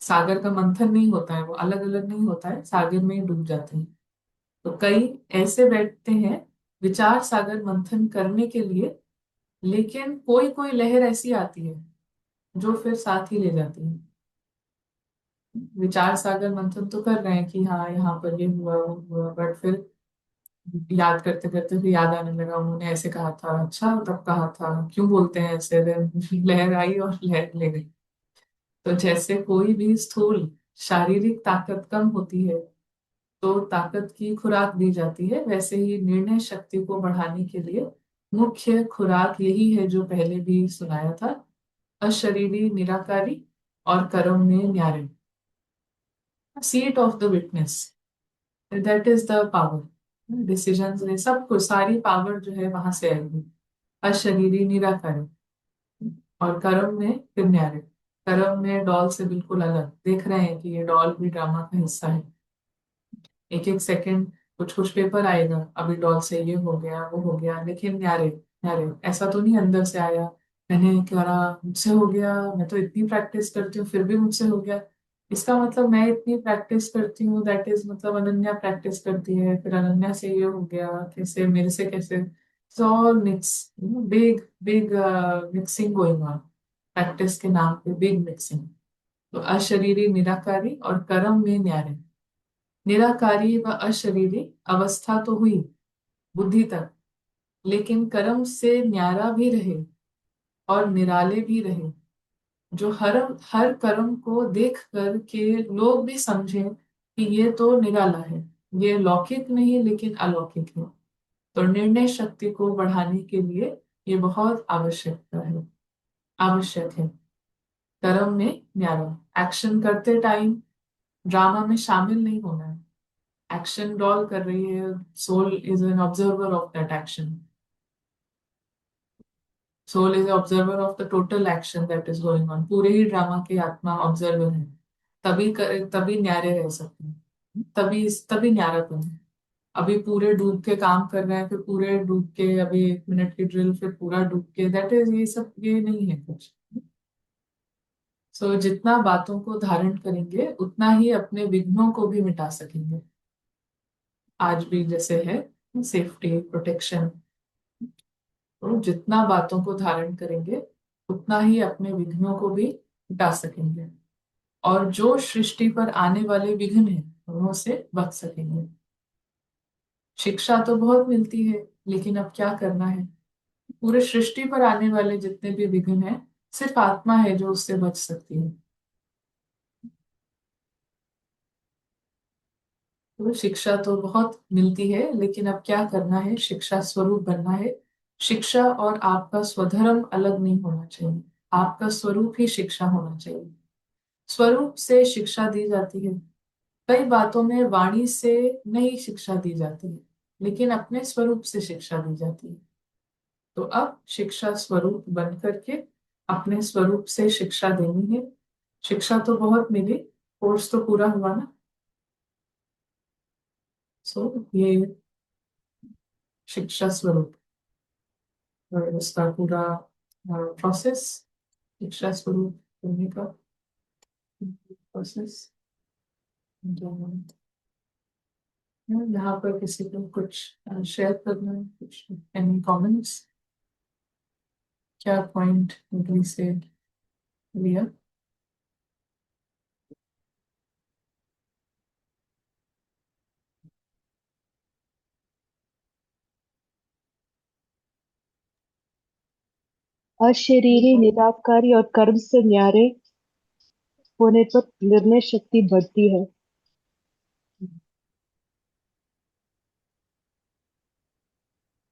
सागर का मंथन नहीं होता है, वो अलग अलग नहीं होता है, सागर में ही डूब जाते हैं। तो कई ऐसे बैठते हैं विचार सागर मंथन करने के लिए, लेकिन कोई कोई लहर ऐसी आती है जो फिर साथ ही ले जाती है। विचार सागर मंथन तो कर रहे हैं कि हाँ यहाँ पर ये हुआ वो हुआ, बट फिर याद करते करते फिर याद आने लगा उन्होंने ऐसे कहा था, अच्छा तब कहा था, क्यों बोलते हैं ऐसे, then लहर आई और लहर ले गई। तो जैसे कोई भी स्थूल शारीरिक ताकत कम होती है तो ताकत की खुराक दी जाती है, वैसे ही निर्णय शक्ति को बढ़ाने के लिए मुख्य खुराक यही है जो पहले भी सुनाया था, अशरीरी निराकारी और कर्म में न्यारे, seat of the witness, that is the power. Decisions में सब कुछ, सारी पावर जो है वहां से आएगी। अशरीरी निराकारी और कर्म में फिर न्यारे। कर्म में डॉल से बिल्कुल अलग, देख रहे हैं कि ये डॉल भी ड्रामा का हिस्सा है। एक एक सेकंड कुछ कुछ पेपर आएगा, अभी डॉल से ये हो गया वो हो गया, लेकिन न्यारे न्यारे, ऐसा तो नहीं अंदर से आया मैंने करा मुझसे हो गया, मैं तो इतनी प्रैक्टिस करती हूँ फिर भी मुझसे हो गया। इसका मतलब मैं इतनी प्रैक्टिस करती हूँ, दैट इज मतलब अनन्या प्रैक्टिस करती है, फिर अनन्या से ये हो गया, कैसे मेरे से कैसे, all mix, big big mixing going on, practice के नाम पे बिग मिक्सिंग। तो अशरीरी निराकारी और कर्म में न्यारे। निराकारी व अशरीरी अवस्था तो हुई बुद्धि तक, लेकिन कर्म से न्यारा भी रहे और निराले भी रहे, जो हर हर कर्म को देख कर के लोग भी समझें कि ये तो निराला है, ये लौकिक नहीं लेकिन अलौकिक है। तो निर्णय शक्ति को बढ़ाने के लिए ये बहुत आवश्यकता है, आवश्यक है। कर्म में न्यारा, एक्शन करते टाइम ड्रामा में शामिल नहीं होना है। एक्शन डॉल कर रही है, soul is an observer of that action, soul is observer of the total action that is going on, पूरे ही ड्रामा के आत्मा ऑब्जर्वर है। तभी न्यारे रह सकते हैं, तभी न्यारापन है। अभी पूरे डूब के काम कर रहे हैं, फिर पूरे डूब के, अभी 1 मिनट की ड्रिल, फिर पूरा डूब के, दैट इज, ये सब ये नहीं है कुछ। जितना बातों को धारण करेंगे उतना ही अपने विघ्नों को भी मिटा सकेंगे। आज भी जैसे है सेफ्टी प्रोटेक्शन, तो जितना बातों को धारण करेंगे उतना ही अपने विघ्नों को भी मिटा सकेंगे, और जो सृष्टि पर आने वाले विघ्न हैं उनों से बच सकेंगे। शिक्षा तो बहुत मिलती है, लेकिन अब क्या करना है? पूरे सृष्टि पर आने वाले जितने भी विघ्न हैं, सिर्फ आत्मा है जो उससे बच सकती है। तो शिक्षा तो बहुत मिलती है, लेकिन अब क्या करना है? शिक्षा स्वरूप बनना है। शिक्षा और आपका स्वधर्म अलग नहीं होना चाहिए, आपका स्वरूप ही शिक्षा होना चाहिए। स्वरूप से शिक्षा दी जाती है। कई बातों में वाणी से नहीं शिक्षा दी जाती है, लेकिन अपने स्वरूप से शिक्षा दी जाती है। तो अब शिक्षा स्वरूप बन करके अपने स्वरूप से शिक्षा देनी है। शिक्षा तो बहुत मिली, कोर्स तो पूरा हुआ ना। ये शिक्षा स्वरूप और उसका पूरा प्रोसेस, शिक्षा स्वरूप होने का प्रोसेस। यहाँ पर किसी को कुछ शेयर करना है, कुछ एनी कमेंट्स? क्या पॉइंट निकली से लिया? अशरीरी निराकारी और कर्म से न्यारे होने पर निर्णय शक्ति बढ़ती है।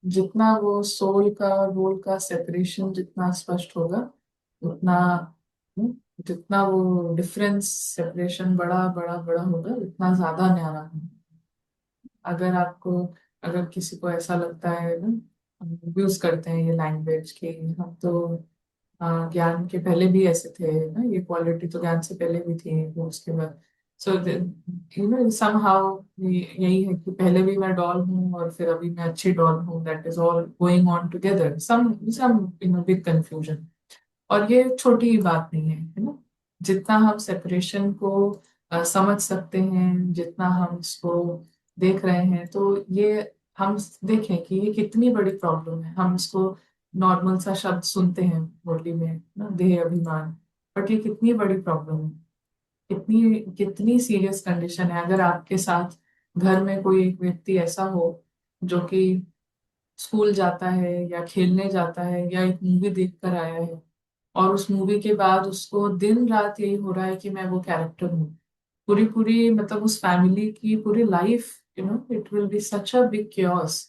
जितना वो सोल का रोल का सेपरेशन जितना स्पष्ट होगा, उतना हम्म, जितना वो डिफरेंस सेपरेशन बड़ा बड़ा बड़ा होगा, उतना ज्यादा न्यारा होगा। अगर आपको, अगर किसी को ऐसा लगता है ना, हम यूज करते हैं ये लैंग्वेज कि हम तो ज्ञान के पहले भी ऐसे थे ना, ये क्वालिटी तो ज्ञान से पहले भी थी, वो उसके बाद। सो यू नो समहाउ यही है कि पहले भी मैं डॉल हूँ और फिर अभी मैं अच्छी डॉल हूँ, that is all going on together, some big confusion. और ये छोटी बात नहीं है ना। जितना हम सेपरेशन को समझ सकते हैं, जितना हम इसको देख रहे हैं, तो ये हम देखें कि ये कितनी बड़ी प्रॉब्लम है। हम इसको नॉर्मल सा शब्द सुनते हैं मुरली में ना, देह अभिमान, बट ये कितनी बड़ी प्रॉब्लम है, कितनी कितनी सीरियस कंडीशन है। अगर आपके साथ घर में कोई एक व्यक्ति ऐसा हो जो कि स्कूल जाता है या खेलने जाता है या एक मूवी देख कर आया है, और उस मूवी के बाद उसको दिन रात यही हो रहा है कि मैं वो कैरेक्टर हूँ, पूरी पूरी मतलब उस फैमिली की पूरी life, it will be such a big chaos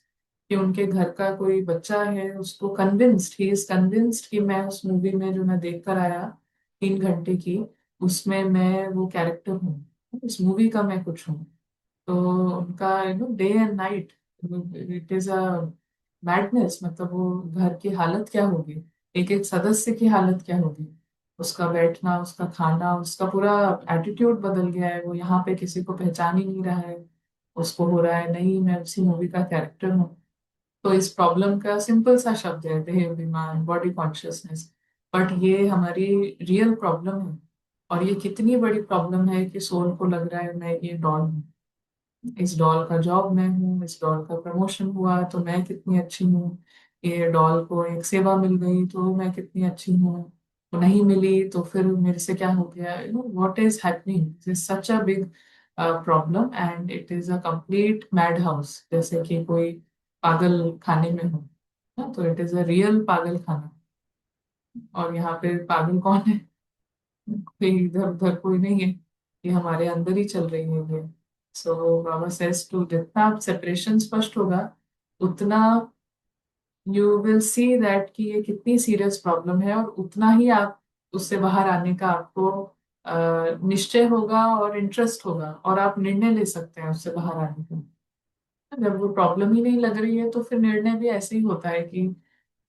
कि उनके घर का कोई बच्चा है, उसको कन्विंस्ड, ही इज कन्विंस्ड कि मैं उस मूवी में जो मैं देख कर आया 3 घंटे की, उसमें मैं वो कैरेक्टर हूँ, उस मूवी का मैं कुछ हूँ। तो उनका day and night, it is a madness. मतलब वो घर की हालत क्या होगी, एक एक सदस्य की हालत क्या होगी, उसका बैठना, उसका खाना, उसका पूरा एटीट्यूड बदल गया है। वो यहाँ पे किसी को पहचान ही नहीं रहा है, उसको हो रहा है नहीं मैं उसी मूवी का कैरेक्टर हूँ। तो इस प्रॉब्लम का सिंपल सा शब्द है देह अभिमान, बॉडी कॉन्शियसनेस, बट ये हमारी रियल प्रॉब्लम है। और ये कितनी बड़ी प्रॉब्लम है कि सोल को लग रहा है मैं ये डॉल हूँ, इस डॉल का जॉब मैं हूँ, इस डॉल का प्रमोशन हुआ तो मैं कितनी अच्छी हूँ, ये डॉल को एक सेवा मिल गई तो मैं कितनी अच्छी हूँ, तो नहीं मिली तो फिर मेरे से क्या हो गया। What is happening, this is such a big problem and it is a complete mad house, जैसे कि कोई पागल खाने में हो ना, तो इट इज अ रियल पागल खाना। और यहाँ पे पागल कौन है? कोई इधर उधर कोई नहीं है, ये हमारे अंदर ही चल रही है ये। सो बाबा सेज टू, जितना आप सेपरेशन स्पष्ट होगा, उतना यू विल सी दैट कि ये कितनी सीरियस प्रॉब्लम है, और उतना ही आप उससे बाहर आने का आपको निश्चय होगा और इंटरेस्ट होगा, और आप निर्णय ले सकते हैं उससे बाहर आने का। जब वो प्रॉब्लम ही नहीं लग रही है तो फिर निर्णय भी ऐसे ही होता है कि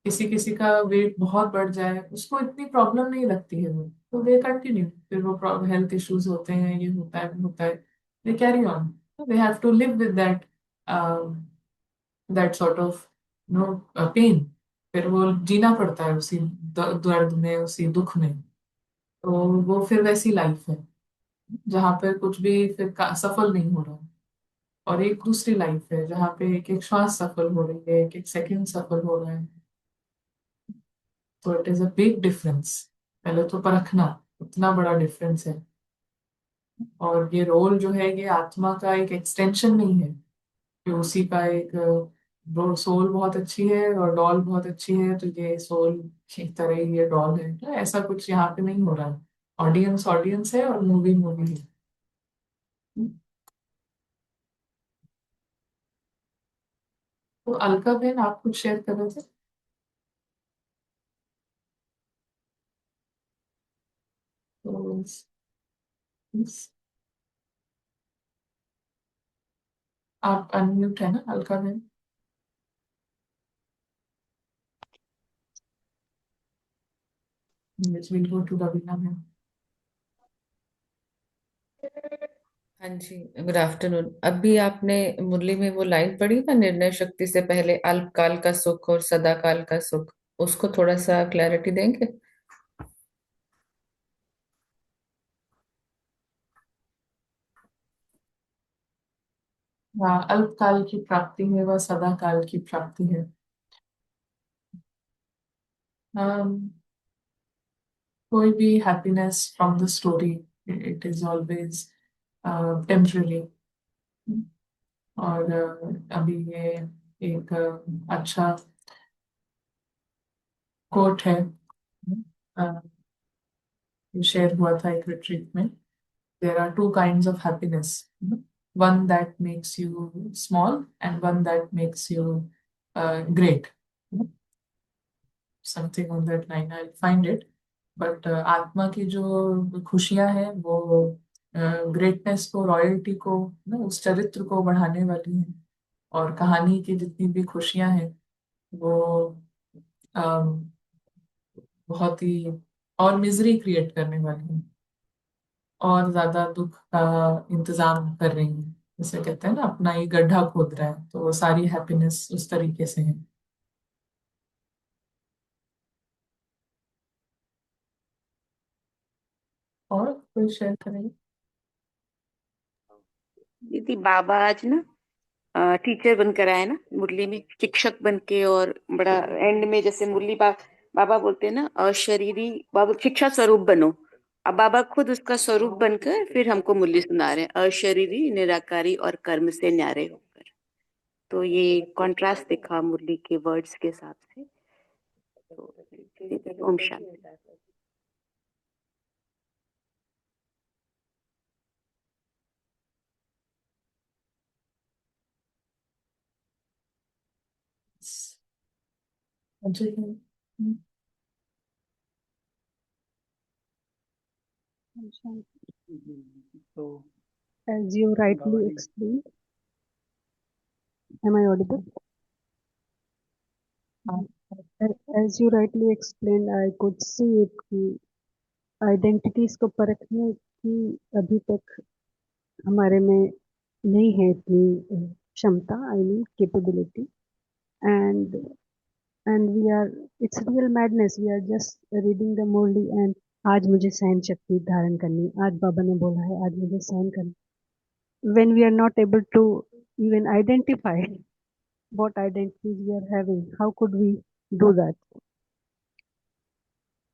किसी किसी का वेट बहुत बढ़ जाए, उसको इतनी प्रॉब्लम नहीं लगती है वो, तो दे कंटिन्यू, फिर वो हेल्थ इश्यूज होते हैं, ये होता है वो होता है, they carry on, they have to live with that, that sort of no pain, फिर वो जीना पड़ता है उसी दर्द में, उसी दुख में। तो वो फिर वैसी लाइफ है जहाँ पे कुछ भी फिर सफल नहीं हो रहा, और एक दूसरी लाइफ है जहाँ पे एक एक श्वास सफल हो रही है, एक एक सेकंड सफल हो रहा है। तो it is a big difference, पहले तो परखना, इतना बड़ा डिफरेंस है। और ये रोल जो है ये आत्मा का एक एक्सटेंशन नहीं है कि उसी का एक सोल बहुत अच्छी है और डॉल बहुत अच्छी है, तो ये सोल की तरह ही ये डॉल है, तो ऐसा कुछ यहाँ पे नहीं हो रहा है। ऑडियंस ऑडियंस है और मूवी मूवी है। तो अलका बहन, आप कुछ शेयर कर रहे थे? तो आप अनम्यूट है ना अलका बहन? Yes, we'll go to Ravina ma'am. हाँ जी, गुड आफ्टरनून। अभी आपने मुरली में वो लाइन पढ़ी ना, निर्णय शक्ति से पहले अल्पकाल का सुख और सदाकाल का सुख, उसको थोड़ा सा क्लैरिटी देंगे? हाँ, अल्पकाल की प्राप्ति है वह सदा काल की प्राप्ति है। um, कोई भी happiness from the story, it is always temporary. और अभी ये एक अच्छा कोट है, शेयर हुआ था एक रिट्रीट में। There are two kinds of happiness, one that makes you small and one that makes you great, something on that line, I'll find it. But आत्मा की जो खुशियां हैं वो ग्रेटनेस को, रॉयल्टी को, ना उस चरित्र को बढ़ाने वाली हैं। और कहानी की जितनी भी खुशियां हैं वो अम, बहुत ही और मिजरी क्रिएट करने वाली हैं, और ज्यादा दुख का इंतजाम कर रही हैं। जैसे कहते हैं ना, अपना ही गड्ढा खोद रहा है, तो वो सारी हैप्पीनेस उस तरीके से है। और कोई शेयर करेंगे? दीदी बाबा आज ना टीचर बनकर आए ना मुरली में, शिक्षक बन के, और बड़ा एंड में जैसे बाबा बोलते हैं ना, अशरीरी बाबा शिक्षा स्वरूप बनो। अब बाबा खुद उसका स्वरूप बनकर फिर हमको मुरली सुना रहे हैं, अशरीरी निराकारी और कर्म से न्यारे होकर। तो ये कॉन्ट्रास्ट दिखा मुरली के वर्ड्स के हिसाब से। तो ओम शांति। मुझे So, as you rightly explained, am I audible? As you rightly explained, I could see it कि आइडेंटिटीज को परखने की अभी तक हमारे में नहीं है इतनी क्षमता, I mean capability. And we are, it's real madness, we are just reading the Murli and आज मुझे सहन शक्ति धारण करनी, आज बाबा ने बोला है आज मुझे सहन करना। When we are not able to even identify what identities we are having, how could we do that?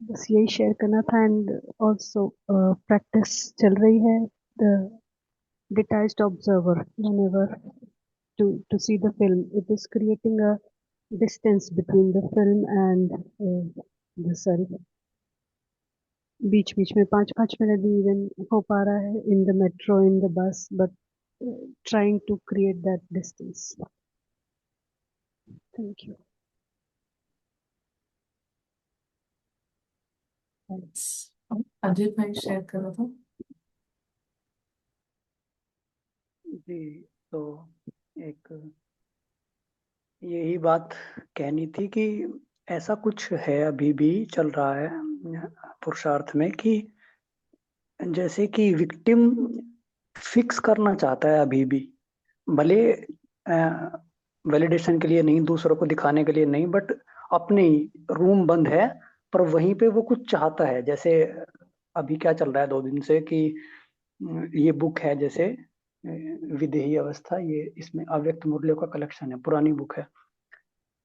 बस यही शेयर करना था। एंड ऑल्सो प्रैक्टिस चल रही है, the detached observer, whenever to see the film, it is creating a distance between the film and the self। बीच बीच में 5-5 minute भी even हो पा रहा है in the metro, in the bus, but trying to create that distance। Thank you। Ajay भाई share कर रहा था। जी, तो एक यही बात कहनी थी कि ऐसा कुछ है, अभी भी चल रहा है पुरुषार्थ में कि जैसे कि विक्टिम फिक्स करना चाहता है अभी भी, भले वैलिडेशन के लिए नहीं, दूसरों को दिखाने के लिए नहीं, बट अपने ही रूम बंद है पर वहीं पे वो कुछ चाहता है। जैसे अभी क्या चल रहा है 2 दिन से कि ये बुक है जैसे विदेही अवस्था, ये इसमें अव्यक्त मूल्यों का कलेक्शन है, पुरानी बुक है।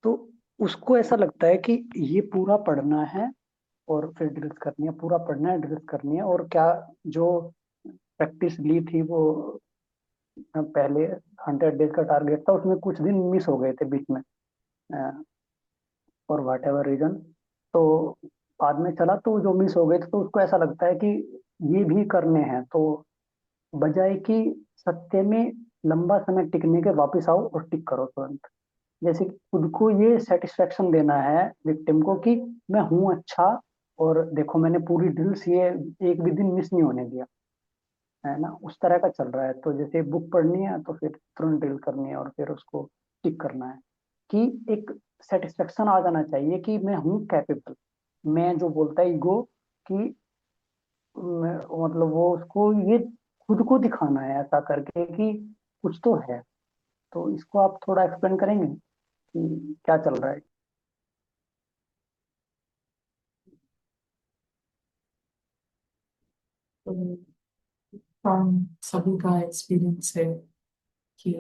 तो उसको ऐसा लगता है कि ये पूरा पढ़ना है और फिर ड्रिल्स करनी है, पूरा पढ़ना है, ड्रिल्स करनी है। और क्या जो प्रैक्टिस ली थी वो पहले 100 डेज का टारगेट था, उसमें कुछ दिन मिस हो गए थे बीच में फॉर वाट एवर रीजन। तो बाद में चला तो जो मिस हो गए थे, तो उसको ऐसा लगता है कि ये भी करने हैं। तो बजाय कि सत्य में लंबा समय टिकने के वापस आओ और टिक करो तुरंत। जैसे कि खुद को ये सेटिस्फेक्शन देना है विक्टिम को कि मैं हूं अच्छा, और देखो मैंने पूरी ड्रिल्स ये एक भी दिन मिस नहीं होने दिया, है ना, उस तरह का चल रहा है। तो जैसे बुक पढ़नी है तो फिर तुरंत ड्रिल करनी है और फिर उसको टिक करना है कि एक सेटिस्फेक्शन आ जाना चाहिए कि मैं हूँ कैपेबल। मैं जो बोलता है ईगो कि मतलब वो उसको ये खुद को दिखाना है ऐसा करके कि कुछ तो है। तो इसको आप थोड़ा एक्सप्लेन करेंगे कि क्या चल रहा है। तो हम सभी का एक्सपीरियंस है कि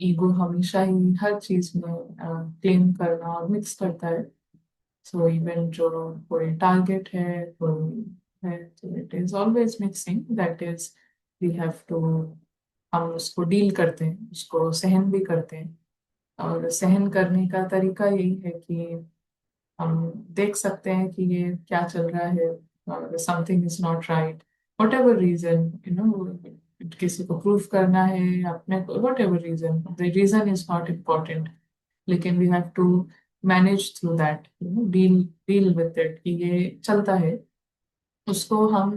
ईगो हमेशा ही हर चीज में क्लेम करना और मिक्स करता है। सो इवन जो कोई टारगेट है, कोई है, तो it is always mixing, that is we have to, हम उसको डील करते हैं, उसको सहन भी करते हैं। और सहन करने का तरीका यही है कि हम देख सकते हैं कि ये क्या चल रहा है और something is not right, whatever reason, किसी को प्रूव करना है, अपने को, whatever reason, the reason is not important, लेकिन we have to manage through that, deal deal with it, कि ये चलता है। उसको हम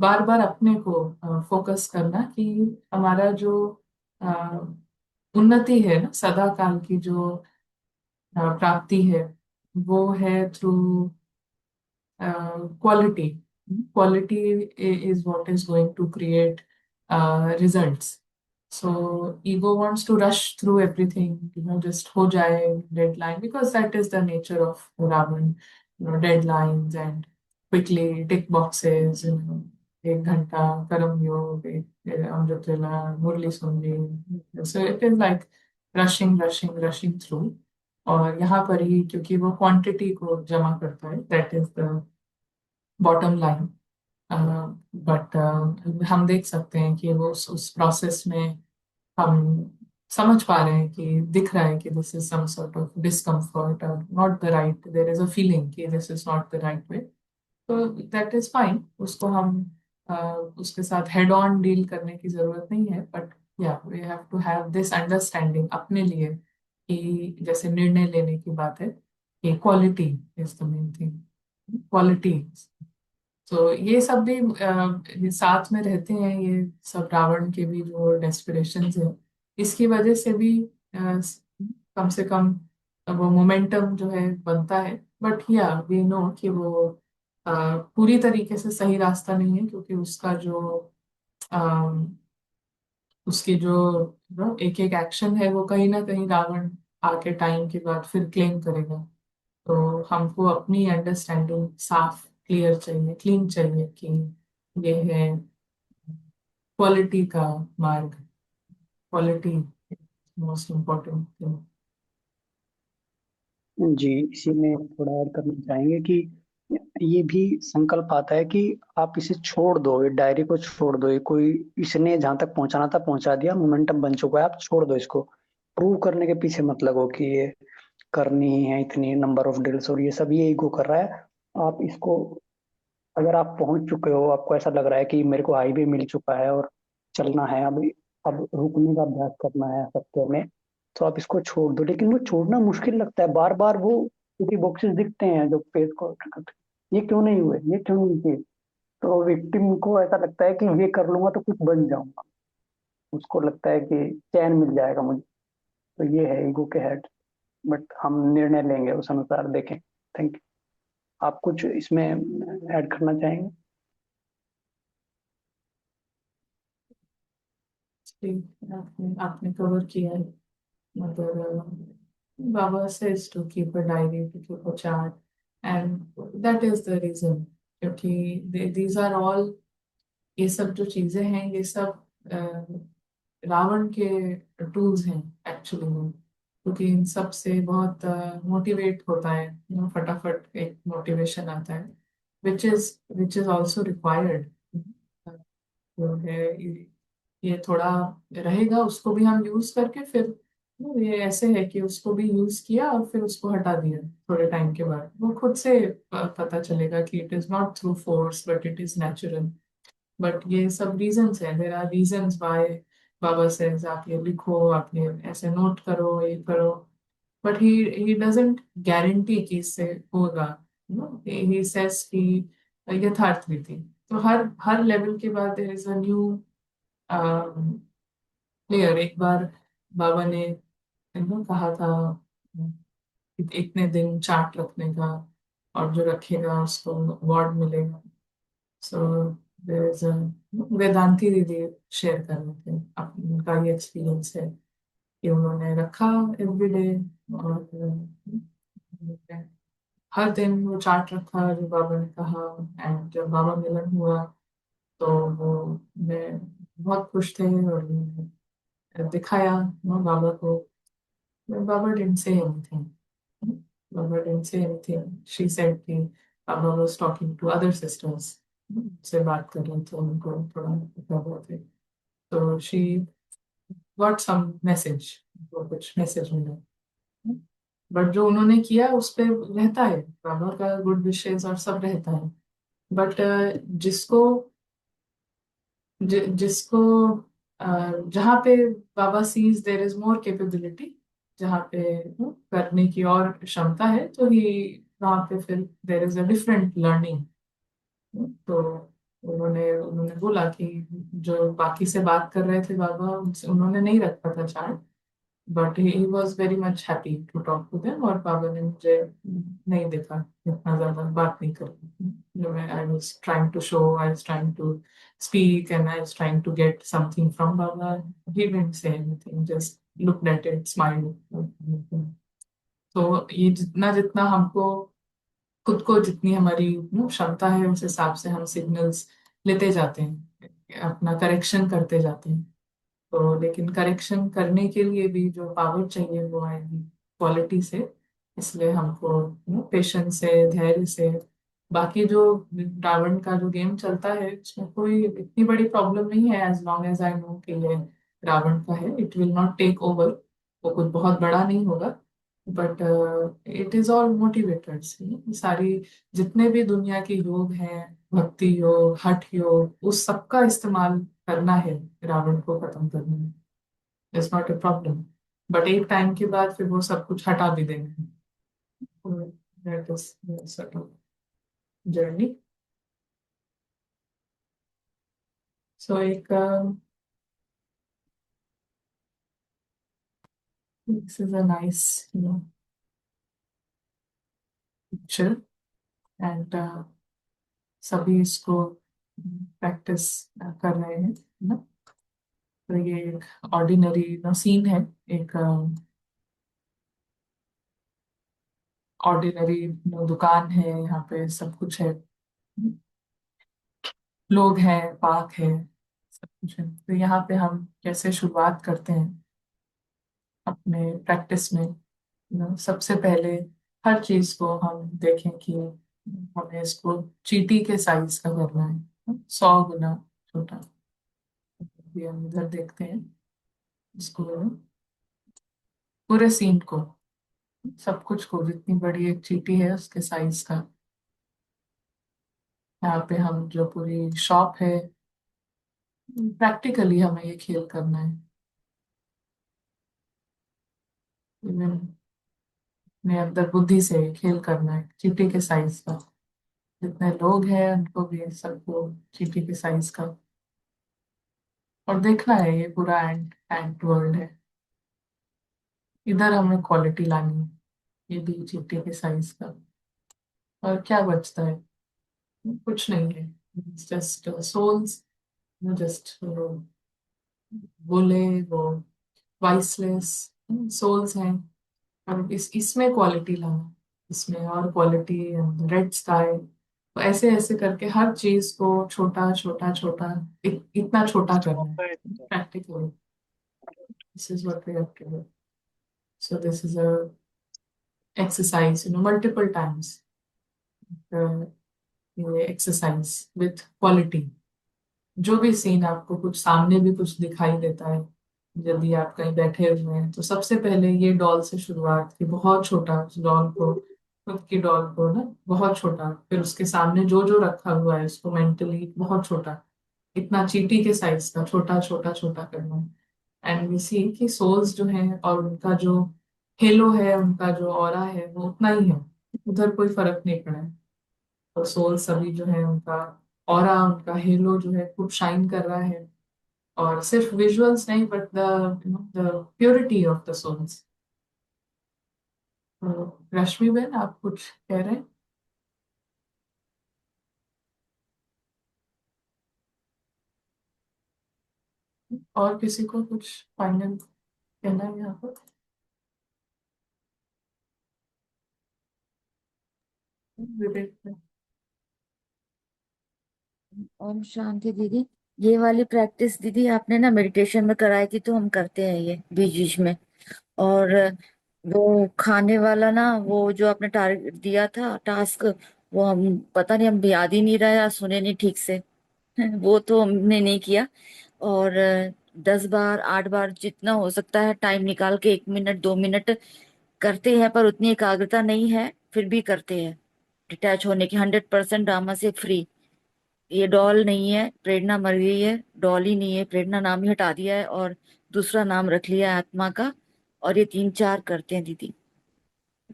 बार बार अपने को फोकस करना कि हमारा जो अ, उन्नति है ना, सदा काल की जो प्राप्ति है, वो है through quality. Quality is what is going to create results. So ego wants to rush through everything, just ho jaye deadline, because that is the nature of Ravan, deadlines and quickly tick boxes, 1 घंटा कर्म योग, अमृत वेला मुरली सुन ली. So it is like rushing through. और यहाँ पर ही क्योंकि वो quantity को जमा करता है, that is the bottom line. But हम देख सकते हैं कि वो उस प्रोसेस में हम समझ पा रहे हैं कि दिख रहा है कि this is some sort of discomfort और not the right, there is a feeling कि this is not the right way. तो दैट इज फाइन, उसको हम उसके साथ हेड ऑन डील करने की जरूरत नहीं है। बट या we have to have this understanding अपने लिए कि जैसे निर्णय लेने की बात है कि quality is the main thing, quality. तो ये सब भी ये साथ में रहते हैं, ये सब रावण के भी जो डेस्पिरेशंस है, इसकी वजह से भी कम से कम वो मोमेंटम जो है बनता है। बट या वी नो कि वो पूरी तरीके से सही रास्ता नहीं है, क्योंकि उसका जो उसकी जो एक एक एक्शन है, वो कहीं ना कहीं रावण आके टाइम के बाद फिर क्लेम करेगा। तो हमको अपनी अंडरस्टैंडिंग साफ, क्लियर चाहिए, क्लीन चाहिए कि ये है क्वालिटी का मार्ग, क्वालिटी मोस्ट इम्पोर्टेंट थिंग। जी, इसी में थोड़ा ऐड करना चाहेंगे कि ये भी संकल्प आता है कि आप इसे छोड़ दो, ये डायरी को छोड़ दो। ये कोई, इसने जहां तक पहुंचाना था पहुंचा दिया, मोमेंटम बन चुका है, आप छोड़ दो इसको। प्रूव करने के पीछे मत लगो कि ये करनी ही है इतनी नंबर ऑफ ड्रिल्स और ये सब, ये ईगो कर रहा है। आप इसको, अगर आप पहुंच चुके हो, आपको ऐसा लग रहा है कि मेरे को हाईवे मिल चुका है और चलना है, अब रुकने का अभ्यास करना है सत्य में, तो आप इसको छोड़ दो। लेकिन वो छोड़ना मुश्किल लगता है, बार बार वो क्योंकि बॉक्सेस दिखते हैं जो पेज को, ये क्यों नहीं हुए, ये क्यों नहीं किए। तो विक्टिम को ऐसा लगता है कि ये कर लूंगा तो कुछ बन जाऊंगा, उसको लगता है कि चैन मिल जाएगा मुझे। तो ये है ईगो के हेड। बट हम निर्णय लेंगे उस अनुसार, देखें। Thank you. आप कुछ इसमें ऐड करना चाहेंगे? ठीक, आपने आपने कवर किया है। मगर Baba says to keep a diary, to keep a chart, and that is the reason, क्योंकि these are all, ये सब जो चीजें हैं ये सब रावण के टूल्स हैं एक्चुअली में, क्योंकि इन सब से बहुत मोटिवेट होता है, फटाफट एक मोटिवेशन आता है, विच इज ऑल्सो रिक्वायर्ड। जो है ये थोड़ा रहेगा, उसको भी हम यूज करके फिर ये ऐसे है कि उसको भी यूज किया और फिर उसको हटा दिया, थोड़े टाइम के बाद वो खुद से पता चलेगा कि it is not through force but it is natural. But ये सब रीजंस है, there are reasons why Baba says आप ये लिखो, आप ये ऐसे नोट करो, ये करो, बट ही डजंट गारंटी कि इससे होगा। ही सेज कि यथार्थ रीति, तो हर हर लेवल के बाद there is a new layer. एक बार बाबा ने कहा था इतने दिन चार्ट रखने का, और जो रखेगा उसको अवार्ड मिलेगा। सो देयर इज अ, वेदांती दीदी शेयर कर रहे थे, उनका ये एक्सपीरियंस है कि उन्होंने रखा एवरीडे, और हर दिन वो चार्ट रखा जो बाबा ने कहा। एंड जब बाबा मिलन हुआ तो वो मैं बहुत खुश थे, और मैंने दिखाया बाबा को। बाबा didn't say anything. Baba didn't say anything. She said कि बाबा was talking to other sisters, से बात कर रहे थे, उनको थोड़ा पता हुआ थे, तो she got some message, वो कुछ मैसेज मिला। बट जो उन्होंने किया उस पे रहता है, बाबा का गुड विशेस और सब रहता है। बट जिसको जिसको जहाँ पे Baba sees there is more capability, जहाँ पे करने की और क्षमता है, तो ही वहाँ पे फिर there is a different learning. तो उन्होंने उन्होंने बोला कि जो बाकी से बात कर रहे थे बाबा, उन्होंने नहीं रखा था chart, but he was very much happy to talk to them, और बाबा ने मुझे नहीं देखा, इतना ज्यादा बात नहीं करी। जो मैं I was trying to show, I was trying to speak, and I was trying to get something from Baba. He didn't say anything, just looked at it, smiled. तो ये जितना जितना हमको खुद को, जितनी हमारी क्षमता है, उस हिसाब से हम सिग्नल्स लेते जाते हैं, अपना करेक्शन करते जाते हैं। तो लेकिन करेक्शन करने के लिए भी जो पावर चाहिए वो आएगी क्वालिटी से। इसलिए हमको पेशेंस से, धैर्य से, बाकी जो रावण का जो गेम चलता है उसमें कोई इतनी बड़ी प्रॉब्लम नहीं है, as long as I know कि ये रावण का है, it will not take over, वो कुछ बहुत बड़ा नहीं होगा। But it is all motivators, सारी जितने भी दुनिया के योग हैं, भक्ति योग, हठ योग, उस सबका इस्तेमाल करना है रावण को खत्म करने में। It's not a problem, but एक टाइम के बाद फिर वो सब कुछ हटा भी देंगे। That is sort of journey. So एक this is a nice picture, and सभी इसको प्रैक्टिस कर रहे हैं ना। तो ये एक ऑर्डिनरी सीन है, एक ऑर्डिनरी दुकान है, यहाँ पे सब कुछ है, लोग हैं, पार्क है, सब कुछ है। तो यहाँ पे हम कैसे शुरुआत करते हैं अपने प्रैक्टिस में, सबसे पहले हर चीज को हम देखें कि हमें इसको चींटी के साइज का करना है, 100 गुना छोटा। अभी हम इधर देखते हैं इसको, पूरे सीन को, सब कुछ को, जितनी बड़ी एक चींटी है उसके साइज का। यहाँ पे हम जो पूरी शॉप है, प्रैक्टिकली हमें ये खेल करना है। इवन अपने अंदर बुद्धि से ये खेल करना है, चींटी के साइज का। जितने लोग हैं उनको भी सबको चींटी के साइज का, और देखना है ये पूरा एंड एंड वर्ल्ड है। इधर हमें क्वालिटी लानी है, ये भी चींटी के साइज का। और क्या बचता है? कुछ नहीं है। जस्ट सोल्स, जस्ट बोले वो वाइसलेस सोल्स हैं। और इसमें क्वालिटी लाना, इसमें और क्वालिटी, रेड स्काई, तो ऐसे ऐसे करके हर चीज को छोटा छोटा छोटा, इतना छोटा करना है practically. This is what we have to do. So this is a exercise, multiple times ये एक्सरसाइज विथ क्वालिटी। जो भी सीन आपको कुछ सामने भी कुछ दिखाई देता है, यदि आप कहीं बैठे हुए हैं, तो सबसे पहले ये डॉल से शुरुआत की, बहुत छोटा उस डॉल को, खुद की डॉल को ना बहुत छोटा, फिर उसके सामने जो जो रखा हुआ है उसको मेंटली बहुत छोटा, इतना चींटी के साइज का छोटा छोटा छोटा करना। एंड वी सी कि सोल्स जो हैं और उनका जो हेलो है, उनका जो ऑरा है, वो उतना ही है, उधर कोई फर्क नहीं पड़ा है। तो सोल सभी जो है उनका ऑरा, उनका हेलो जो है खूब शाइन कर रहा है। और सिर्फ विजुअल्स नहीं, but the purity of the souls. तो रश्मि बेन, आप कुछ कह रहे हैं? और किसी को कुछ फाइनल कहना है यहाँ पर? विवेक ने? ओम शांति दीदी। ये वाली प्रैक्टिस दीदी आपने ना मेडिटेशन में कराई थी, तो हम करते हैं ये बीच बीच में। और वो खाने वाला ना, वो जो आपने टारगेट दिया था टास्क, वो हम पता नहीं, हम याद ही नहीं रहा या सुने नहीं ठीक से। वो तो हमने नहीं किया। और 10 बार 8 बार जितना हो सकता है टाइम निकाल के, 1 मिनट 2 मिनट करते हैं, पर उतनी एकाग्रता नहीं है, फिर भी करते हैं। डिटैच होने की, 100% ड्रामा से फ्री। ये डॉल नहीं है, प्रेरणा मर गई है, डॉल ही नहीं है, प्रेरणा नाम ही हटा दिया है और दूसरा नाम रख लिया है आत्मा का। और ये 3 4 करते हैं दीदी।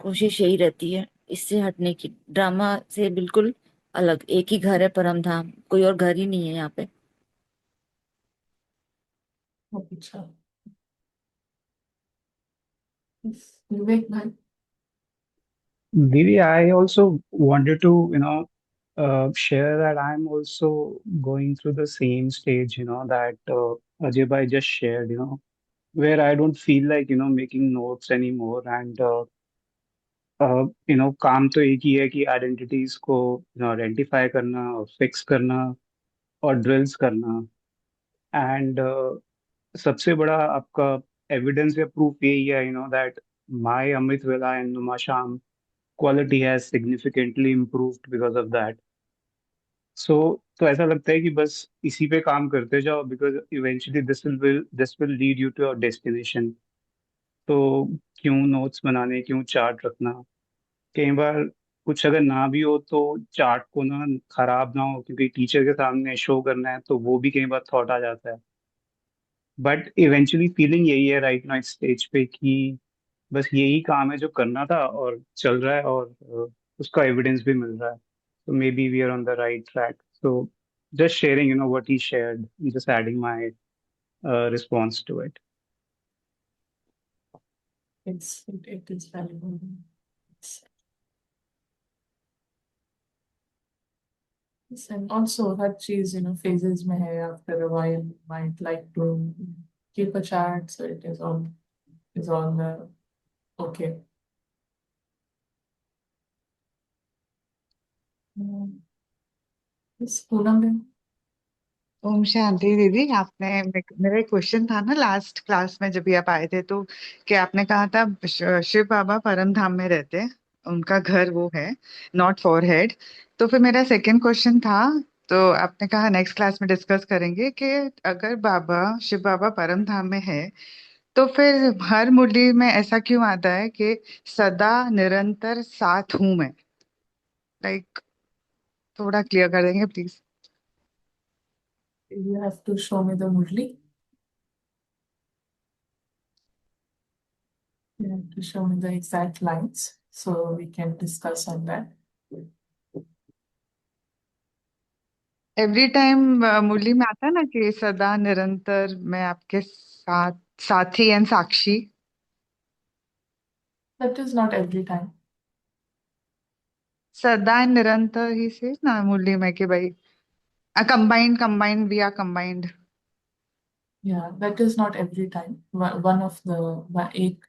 कोशिश यही रहती है इससे हटने की, ड्रामा से बिल्कुल अलग। एक ही घर है परम धाम, कोई और घर ही नहीं है यहाँ पे। बहुत अच्छा। विवेक भाई? Didi, I also wanted to, share that I'm also going through the same stage, that Ajay bhai just shared, where I don't feel like, making notes anymore. And, काम तो एक ही है कि आइडेंटिटीज को, आइडेंटिफाई करना और फिक्स करना और ड्रिल्स करना। एंड सबसे बड़ा आपका एविडेंस या प्रूफ यही है, दैट माय अमृत वेला एंड नुमा शाम quality has significantly improved because of that. So तो ऐसा लगता है कि बस इसी पे काम करते जाओ, because eventually this will lead you to your destination. तो क्यों नोट्स बनाने, क्यों चार्ट रखना? कई बार कुछ अगर ना भी हो तो चार्ट को ना खराब ना हो, क्योंकि टीचर के सामने शो करना है, तो वो भी कई बार थॉट आ जाता है। बट इवेंचुअली फीलिंग यही है राइट नाउ इस स्टेज पे कि बस यही काम है जो करना था और चल रहा है, और उसका एविडेंस भी मिल रहा है। तो maybe we are on the right track. So just sharing what he shared, just adding my response to it. It is valuable. Yes, and also हर चीज phases में है। After a while you might like to keep a chart, so it is all okay. Yes, Poonam में? ओम शांति दीदी। आपने मेरा एक question था ना लास्ट क्लास में, जब भी आप आए थे, तो कि आपने कहा था शिव बाबा परम धाम में रहते हैं, उनका घर वो है, नॉट फॉर हेड। तो फिर मेरा सेकंड क्वेश्चन था, तो आपने कहा नेक्स्ट क्लास में डिस्कस करेंगे कि अगर बाबा शिव बाबा परम धाम में है, तो फिर हर मुरली में ऐसा क्यों आता है कि सदा निरंतर साथ हूं मैं? लाइक थोड़ा क्लियर कर देंगे please. You have to show me the Murli. You have to show me the exact lines so we can discuss on that. Every time Murli में आता है ना कि सदा निरंतर मैं आपके साथ, साथी and Sakshi. That is not every time. सदा निरंतर ही से ना मुरली में कि भाई combined we are combined. Yeah, that is not every time. One of the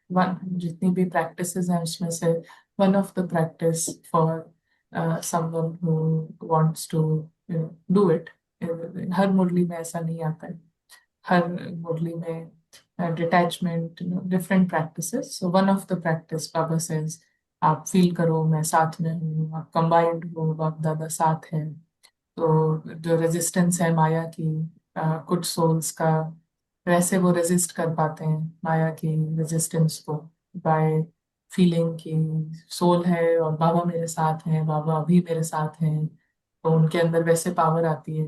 one जितनी भी practices हैं उसमें से one of the practice for someone who wants to do it. हर मुरली में ऐसा नहीं आता है. हर मुरली में detachment, different practices. So one of the practice Baba says आप feel करो मैं साथ में हूँ, आप combined हो, बाप दादा साथ हैं. तो जो रेजिस्टेंस है माया की, कुछ सोल्स का, वैसे वो रेजिस्ट कर पाते हैं माया की रेजिस्टेंस को बाय फीलिंग कि सोल है और बाबा मेरे साथ हैं, बाबा अभी मेरे साथ हैं. तो उनके अंदर वैसे पावर आती है.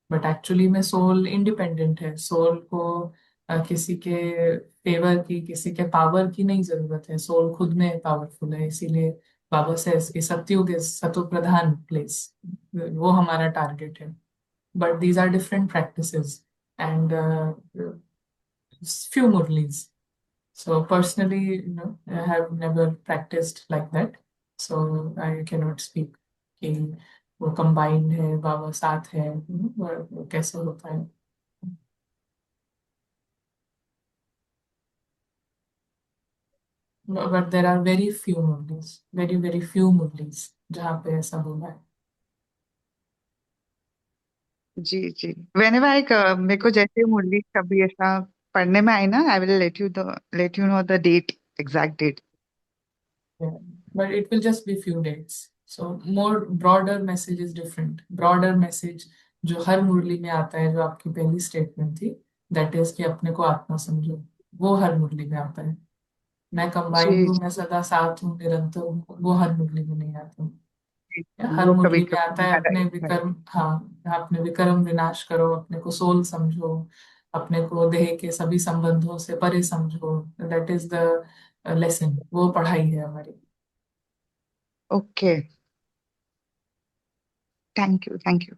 बट एक्चुअली में सोल इंडिपेंडेंट है. सोल को किसी के फेवर की, किसी के पावर की नहीं जरूरत है. सोल खुद में पावरफुल है. इसीलिए बाबा से इसकी सत्युग सतो प्रधान प्लेस, वो हमारा टारगेट है. But these are different practices and few murlis. So personally, I have never practiced like that. So I cannot speak कि वो combined है, बाबा साथ है, वो कैसे होता है. But there are very few murlis, very very few murlis जहाँ पे ऐसा बोला है. जी जी whenever मेरे को जैसे मुरली कभी ऐसा पढ़ने में आई ना, I will let you know the date, exact date. Yeah. But it will just be few dates. So more broader message is different. Broader message जो हर मुरली में आता है, जो आपकी पहली स्टेटमेंट थी, दैट इज कि अपने को आत्मा समझो, वो हर मुरली में आता है. मैं कंबाइंड जी हूँ, मैं सदा साथ हूँ, निरंतर हूँ, वो हर मुरली में नहीं आता. जी हर वो कभी मुरली में आता कभी है अपने विकर्म, हाँ, अपने विकर्म विनाश करो, अपने को सोल समझो, अपने को देह के सभी संबंधों से परे समझो. दैट इज द लेसन, वो पढ़ाई है हमारी. Okay, thank you thank you.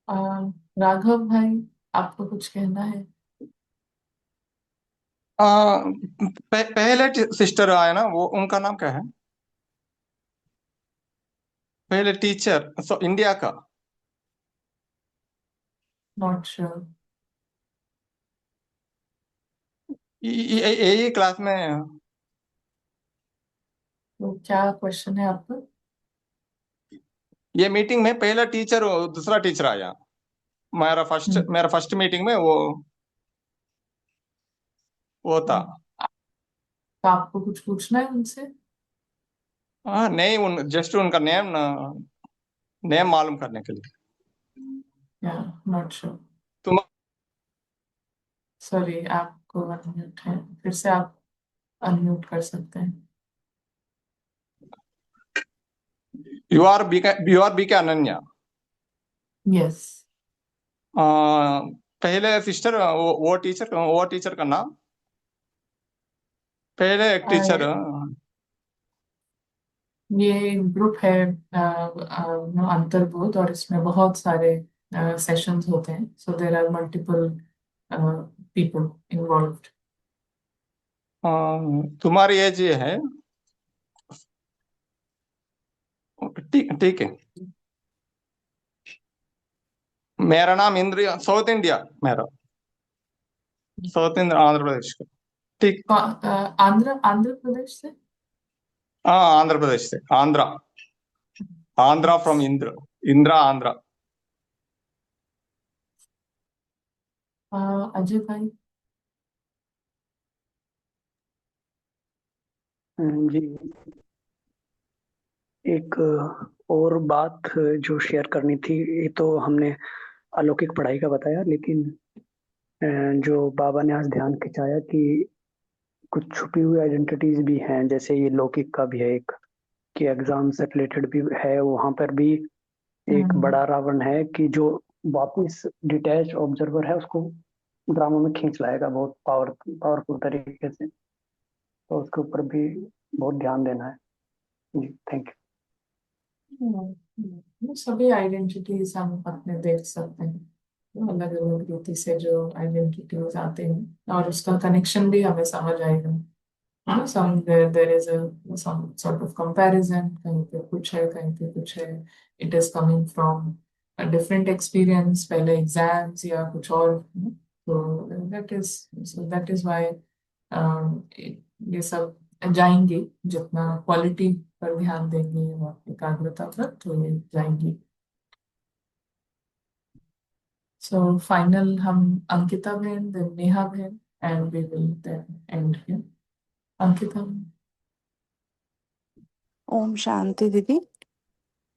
Uh, Raghav भाई, आपको कुछ कहना है? पहले सिस्टर आया ना, वो उनका नाम क्या है? पहले टीचर इंडिया का. Not sure. यही क्लास में. तो क्या क्वेश्चन है आपका? ये मीटिंग में पहला टीचर, दूसरा टीचर आया. मेरा फर्स्ट मीटिंग में वो था. तो आपको कुछ पूछना है उनसे? हाँ नहीं, जस्ट उनका नेम मालूम करने के लिए. या नॉट श्योर. तुम सॉरी, आपको अनम्यूट है, फिर से आप अनम्यूट कर सकते हैं. यू आर बी के अनन्या. यस. पहले सिस्टर, वो टीचर का नाम, पहले एक टीचर. ये ग्रुप है अंतर्बोध, और इसमें बहुत सारे सेशंस होते हैं. So there are multiple people involved. तुम्हारी एज ये है. ठीक ठीक है. मेरा नाम इंद्रिया, साउथ इंडिया. मेरा साउथ इंडिया, आंध्र प्रदेश का. ठीक. आंध्र आंध्र प्रदेश से? हाँ, आंध्र प्रदेश से. आंध्रा फ्रॉम इंद्रा आंध्रा. अजय भाई. जी, एक और बात जो शेयर करनी थी. ये तो हमने अलौकिक पढ़ाई का बताया, लेकिन जो बाबा ने आज ध्यान खिंचाया कि कुछ छुपी हुई आइडेंटिटीज भी हैं, जैसे ये लौकिक का भी है एक, कि एग्जाम से रिलेटेड भी है. वहां पर भी एक बड़ा रावण है कि जो वापिस डिटैच ऑब्जर्वर है उसको ड्रामा में खींच लाएगा बहुत पावरफुल तरीके से. तो उसके ऊपर भी बहुत ध्यान देना है. जी, थैंक सभी आइडेंटिटीज हम अपने देख सकते हैं. अलग अलग रीति से जो आइडेंटिटीज आते हैं और उसका कनेक्शन भी हमें समझ आएगा। हाँ, some there is some sort of comparison, कहीं पे कुछ है कहीं पे कुछ है। It is coming from a different experience, पहले एग्जाम्स या कुछ और। तो दैट इज व्हाई ये सब जाएंगे, जितना क्वालिटी पर ध्यान देंगे और एकाग्रता पर तो ये जाएंगी। सो फाइनल हम अंकिता बहन, देन नेहा बहन, and we will then end here. Ankita. Om Shanti दीदी।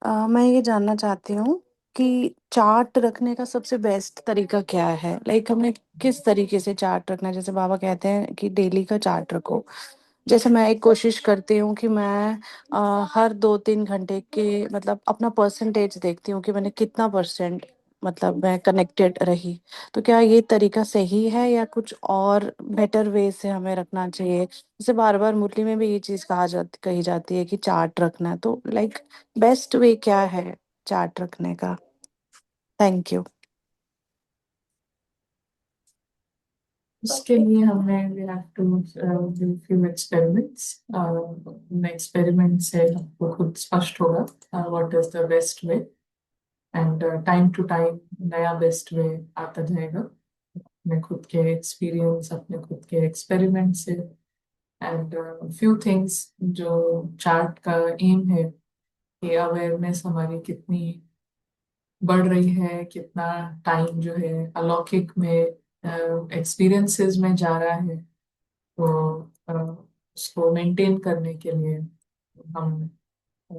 मैं ये जानना चाहती हूँ कि चार्ट रखने का सबसे बेस्ट तरीका क्या है। लाइक हमें किस तरीके से चार्ट रखना है। जैसे बाबा कहते हैं कि डेली का चार्ट रखो। जैसे मैं एक कोशिश करती हूँ कि मैं हर 2-3 घंटे के मतलब अपना परसेंटेज देखती हूँ कि मैंने कितना परसेंट मतलब मैं कनेक्टेड रही। तो क्या ये तरीका सही है या कुछ और बेटर वे से हमें रखना चाहिए। जैसे बार बार मुरली में भी ये चीज़ कही जाती है कि चार्ट रखना है। तो लाइक बेस्ट वे क्या है चार्ट रखने का। Thank you. उसके लिए हमें we have to do few experiments. Experiment से हमको खुद स्पष्ट होगा what is the best way, and time to time नया बेस्ट वे आता जाएगा अपने खुद के एक्सपीरियंस, अपने खुद के एक्सपेरिमेंट से। एंड फ्यू थिंग्स जो चार्ट का एम है कि अवेयरनेस हमारी कितनी बढ़ रही है, कितना टाइम जो है अलौकिक में एक्सपीरियंसेस में जा रहा है। तो उसको मेंटेन करने के लिए हम अ,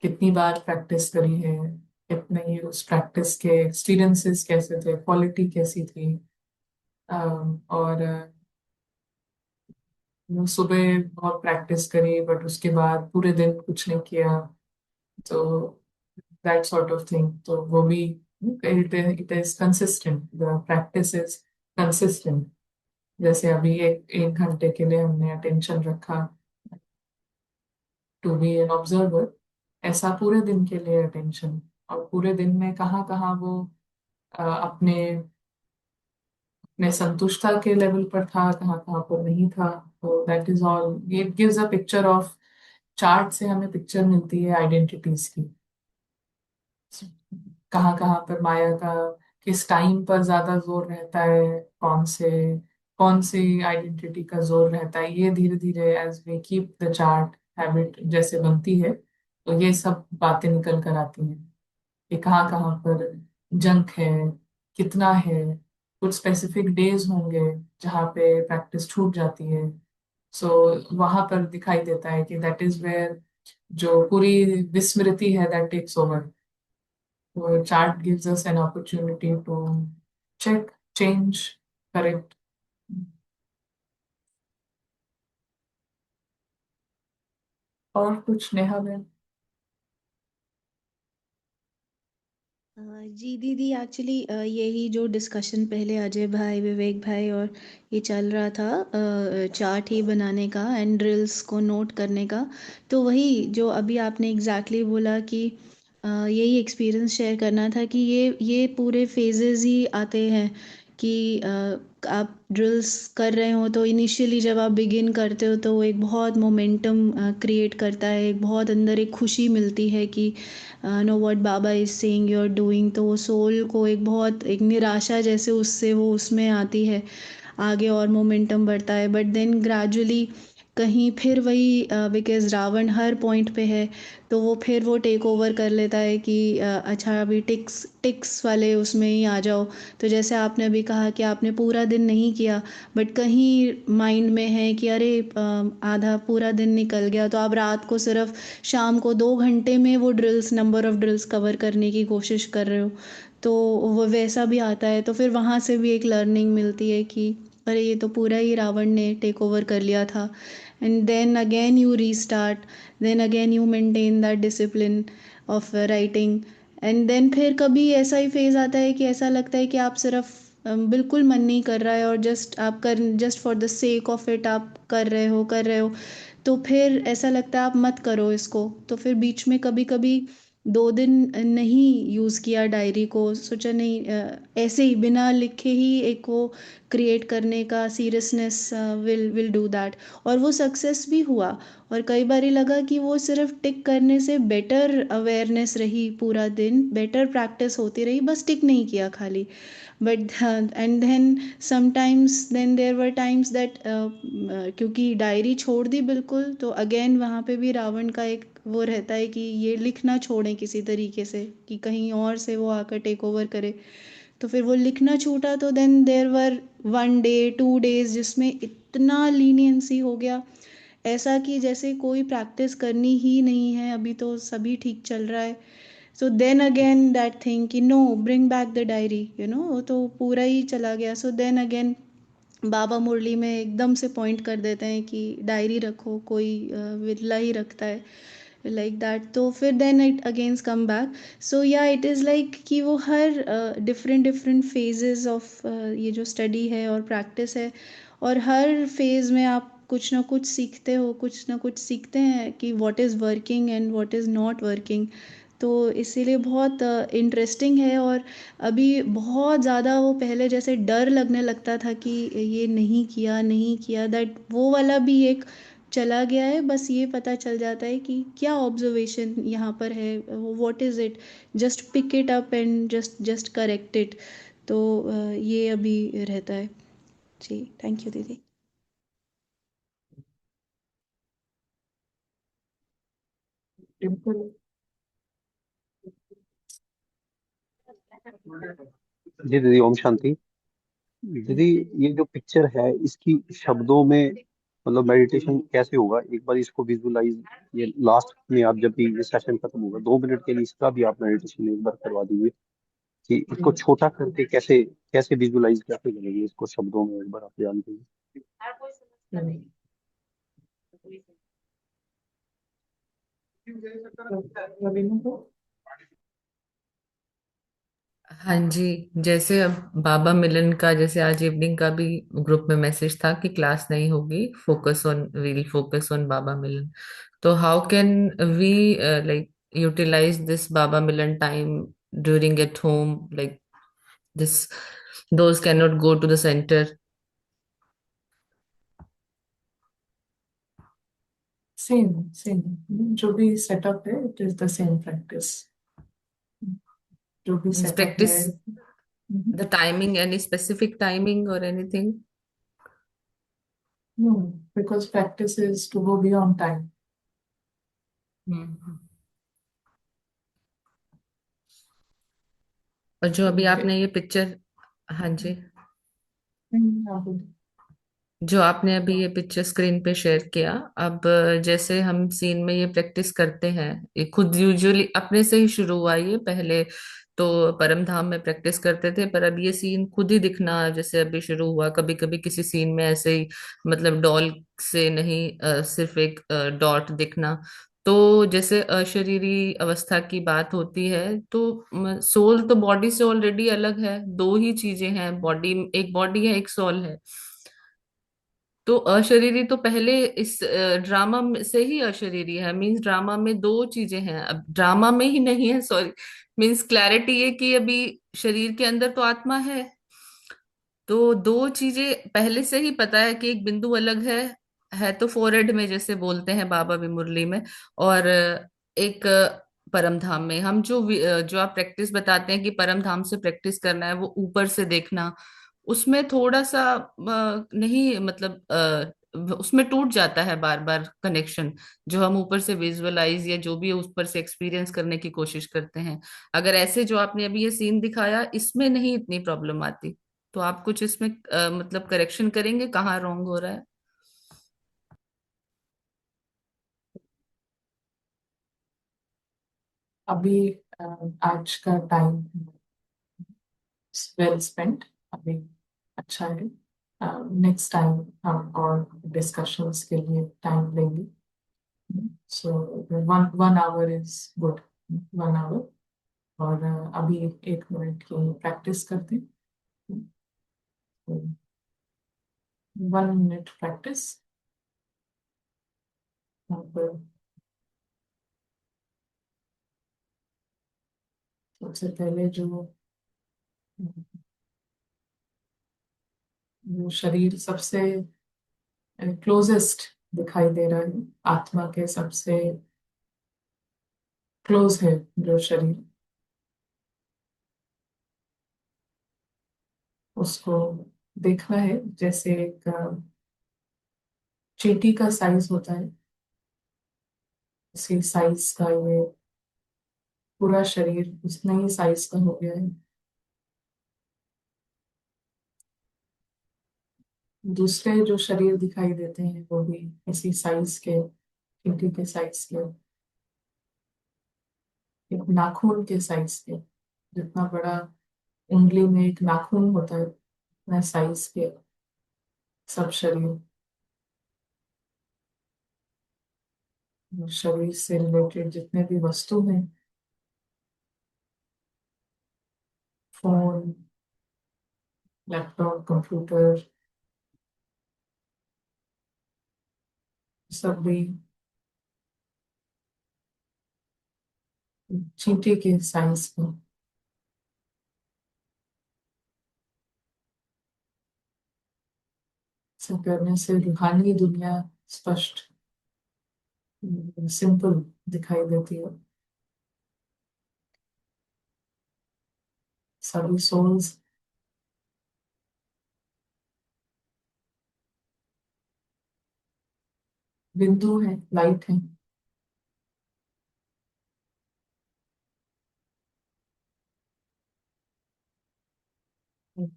कितनी बार प्रैक्टिस करी है, कितने ही उस प्रैक्टिस के एक्सपीरियंसेस कैसे थे, क्वालिटी कैसी थी। और सुबह बहुत प्रैक्टिस करी बट उसके बाद पूरे दिन कुछ नहीं किया, तो दैट सॉर्ट ऑफ थिंग। तो वो भी it is consistent, the practice is consistent. जैसे अभी एक एक घंटे के लिए हमने अटेंशन रखा टू बी एन ऑब्जर्वर, ऐसा पूरे दिन के लिए अटेंशन। और पूरे दिन में कहाँ कहाँ वो अपने अपने संतुष्टता के लेवल पर था, कहाँ कहाँ पर नहीं था। तो that is all, it gives a picture of, chart से हमें पिक्चर मिलती है आइडेंटिटीज की। कहाँ कहाँ पर माया का किस टाइम पर ज्यादा जोर रहता है, कौन सी आइडेंटिटी का जोर रहता है, ये धीरे धीरे as we keep the chart habit जैसे बनती है तो ये सब बातें निकल कर आती हैं कि कहाँ कहाँ पर जंक है, कितना है। कुछ स्पेसिफिक डेज होंगे जहाँ पे प्रैक्टिस छूट जाती है। सो वहां पर दिखाई देता है कि दैट इज वेयर जो पूरी विस्मृति है that takes over. So chart gives us an opportunity to check, change, correct. और कुछ नेहा में? जी दीदी, एक्चुअली यही जो डिस्कशन पहले अजय भाई, विवेक भाई और ये चल रहा था चार्ट ही बनाने का एंड ड्रिल्स को नोट करने का। तो वही जो अभी आपने एग्जैक्टली बोला कि यही एक्सपीरियंस शेयर करना था कि ये पूरे फेजेस ही आते हैं कि आप ड्रिल्स कर रहे हो तो इनिशियली जब आप बिगिन करते हो तो वो एक बहुत मोमेंटम क्रिएट करता है, एक बहुत अंदर एक खुशी मिलती है कि know what Baba is saying you are doing. तो वो सोल को एक बहुत एक निराशा जैसे उससे वो उसमें आती है, आगे और मोमेंटम बढ़ता है। बट देन ग्रेजुअली कहीं फिर वही बिकॉज रावण हर पॉइंट पे है तो वो फिर वो टेक ओवर कर लेता है कि अच्छा अभी टिक्स टिक्स वाले उसमें ही आ जाओ। तो जैसे आपने अभी कहा कि आपने पूरा दिन नहीं किया बट कहीं माइंड में है कि अरे आधा पूरा दिन निकल गया, तो आप रात को सिर्फ शाम को 2 घंटे में वो drills number of drills cover करने की कोशिश कर रहे हो। तो वो वैसा भी आता है तो फिर वहाँ से भी एक लर्निंग मिलती है कि अरे ये तो पूरा ही रावण ने टेक ओवर कर लिया था। And then again you restart, then again you maintain that discipline of writing. And then फिर कभी ऐसा ही फेज आता है कि ऐसा लगता है कि आप सिर्फ बिल्कुल मन नहीं कर रहा है और just for the sake of it आप कर रहे हो। तो फिर ऐसा लगता है आप मत करो इसको। तो फिर बीच में कभी कभी 2 दिन नहीं यूज़ किया डायरी को, सोचा नहीं ऐसे ही बिना लिखे ही एक वो क्रिएट करने का सीरियसनेस विल डू दैट, और वो सक्सेस भी हुआ। और कई बारी लगा कि वो सिर्फ टिक करने से बेटर अवेयरनेस रही, पूरा दिन बेटर प्रैक्टिस होती रही, बस टिक नहीं किया खाली। But and then sometimes then there were times that क्योंकि डायरी छोड़ दी बिल्कुल, तो अगेन वहाँ पे भी रावण का एक वो रहता है कि ये लिखना छोड़ें किसी तरीके से, कि कहीं और से वो आकर टेक ओवर करे। तो फिर वो लिखना छूटा, तो then there were 1 day 2 days जिसमें इतना लीनियंसी हो गया, ऐसा कि जैसे कोई प्रैक्टिस करनी ही नहीं है, अभी तो सभी ठीक चल रहा है। So then again that thing कि no, bring back the diary, वो तो पूरा ही चला गया। सो देन अगेन बाबा मुरली में एकदम से पॉइंट कर देते हैं कि डायरी रखो, कोई विरला ही रखता है लाइक दैट। तो फिर then it agains come back. So या इट इज़ लाइक कि वो हर डिफरेंट डिफरेंट फेजेस ऑफ ये जो स्टडी है और प्रैक्टिस है, और हर फेज़ में आप कुछ ना कुछ सीखते हो, कुछ ना कुछ सीखते हैं कि what is working and what is not working. तो इसीलिए बहुत इंटरेस्टिंग है। और अभी बहुत ज़्यादा वो पहले जैसे डर लगने लगता था कि ये नहीं किया, दैट वो वाला भी एक चला गया है। बस ये पता चल जाता है कि क्या ऑब्जर्वेशन यहाँ पर है, what is it, just pick it up and just correct it. तो ये अभी रहता है। जी, थैंक यू दीदी। बिल्कुल। जी दीदी, ओम शांति। दीदी, ये जो पिक्चर है इसकी शब्दों में मतलब मेडिटेशन कैसे होगा? एक बार इसको विजुलाइज, ये लास्ट में आप जब भी ये सेशन खत्म होगा 2 मिनट के लिए इसका भी आप मेडिटेशन एक बार करवा दीजिए कि इसको छोटा करके कैसे कैसे विजुलाइज कैसे करेंगे इसको शब्दों में, एक बार आप जान दीजिए। रवीना को। हाँ जी। जैसे अब बाबा मिलन का, जैसे आज इवनिंग का भी ग्रुप में मैसेज था कि क्लास नहीं होगी, focus on, we'll focus on Baba Milan. तो how can we like utilize this Baba Milan time during at home, like this, those cannot go to the center? Same same, जो भी सेटअप है it is the same practice, जो भी Means setup है। practice the timing, any specific timing or anything? No, because practice is to go beyond time. Hmm. और जो अभी आपने ये पिक्चर, हाँ जी, जो आपने अभी ये पिक्चर स्क्रीन पे शेयर किया, अब जैसे हम सीन में ये प्रैक्टिस करते हैं, ये खुद यूजुअली अपने से ही शुरू हुआ। ये पहले तो परम धाम में प्रैक्टिस करते थे, पर अब ये सीन खुद ही दिखना जैसे अभी शुरू हुआ। कभी कभी किसी सीन में ऐसे ही, मतलब डॉल से नहीं, सिर्फ एक डॉट दिखना। तो जैसे अशरीरी अवस्था की बात होती है, तो सोल तो बॉडी से ऑलरेडी अलग है, दो ही चीजें हैं, बॉडी, एक बॉडी है एक सोल है। तो अशरीरी तो पहले इस ड्रामा से ही अशरीरी है, मींस ड्रामा में दो चीजें हैं, अब ड्रामा में ही नहीं है, सॉरी, मींस क्लैरिटी ये कि अभी शरीर के अंदर तो आत्मा है। तो दो चीजें पहले से ही पता है कि एक बिंदु अलग है तो फोरहेड में जैसे बोलते हैं बाबा भी मुरली में, और एक परम धाम में। हम जो आप प्रैक्टिस बताते हैं कि परम धाम से प्रैक्टिस करना है, वो ऊपर से देखना, उसमें थोड़ा सा नहीं, मतलब उसमें टूट जाता है बार बार कनेक्शन, जो हम ऊपर से विजुअलाइज या जो भी है ऊपर से एक्सपीरियंस करने की कोशिश करते हैं। अगर ऐसे जो आपने अभी ये सीन दिखाया, इसमें नहीं इतनी प्रॉब्लम आती। तो आप कुछ इसमें मतलब करेक्शन करेंगे, कहाँ रॉन्ग हो रहा है? अभी आज का टाइम वेल स्पेंट, अभी अच्छा है। नेक्स्ट टाइम हम और डिस्कशंस के लिए टाइम लेंगे। सो 1 1 आवर इज गुड, 1 आवर। और अभी 1 मिनट की प्रैक्टिस करते हैं। 1 मिनट प्रैक्टिस। सबसे पहले जो शरीर सबसे क्लोजेस्ट दिखाई दे रहा है, आत्मा के सबसे क्लोज है जो शरीर, उसको देखना है जैसे एक चींटी का साइज होता है, उसी साइज का ये पूरा शरीर उतने ही साइज का हो गया है। दूसरे जो शरीर दिखाई देते हैं वो भी इसी साइज के, चींटी के साइज के, एक नाखून के साइज के, जितना बड़ा उंगली में एक नाखून होता है उतना साइज के सब शरीर। शरीर से रिलेटेड जितने भी वस्तु हैं, फोन, लैपटॉप, कंप्यूटर, सब भी चींटी के साइज का। सब करने से रूहानी दुनिया स्पष्ट, सिंपल दिखाई देती है। सभी सोल्स बिंदु हैं, लाइट हैं।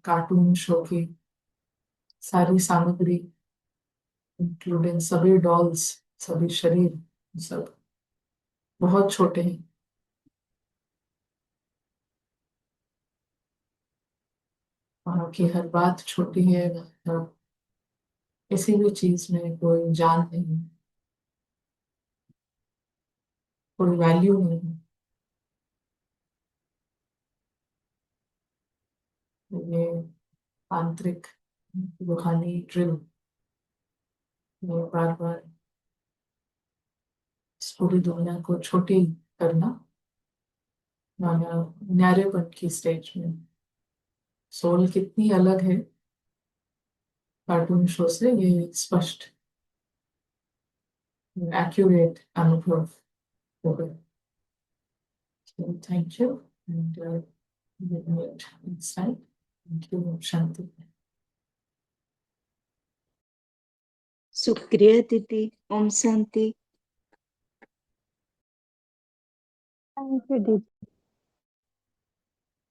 कार्टून शो की सारी सामग्री, इंक्लूडिंग सभी डॉल्स, सभी शरीर, सब बहुत छोटे हैं। वहाँ की हर बात छोटी है, मतलब किसी भी चीज में कोई जान नहीं, कोई वैल्यू नहीं। ये आंतरिक रूहानी ड्रिल में बार बार इस पूरी दुनिया को छोटी करना, माना न्यारेपन की स्टेज में सोल कितनी अलग है कार्टून शो से, ये स्पष्ट एक्यूरेट अनुभव होगा। Thank you and next time. Thank you. Shanti. Supriya दीदी, ओम शांति। थैंक यू दीदी।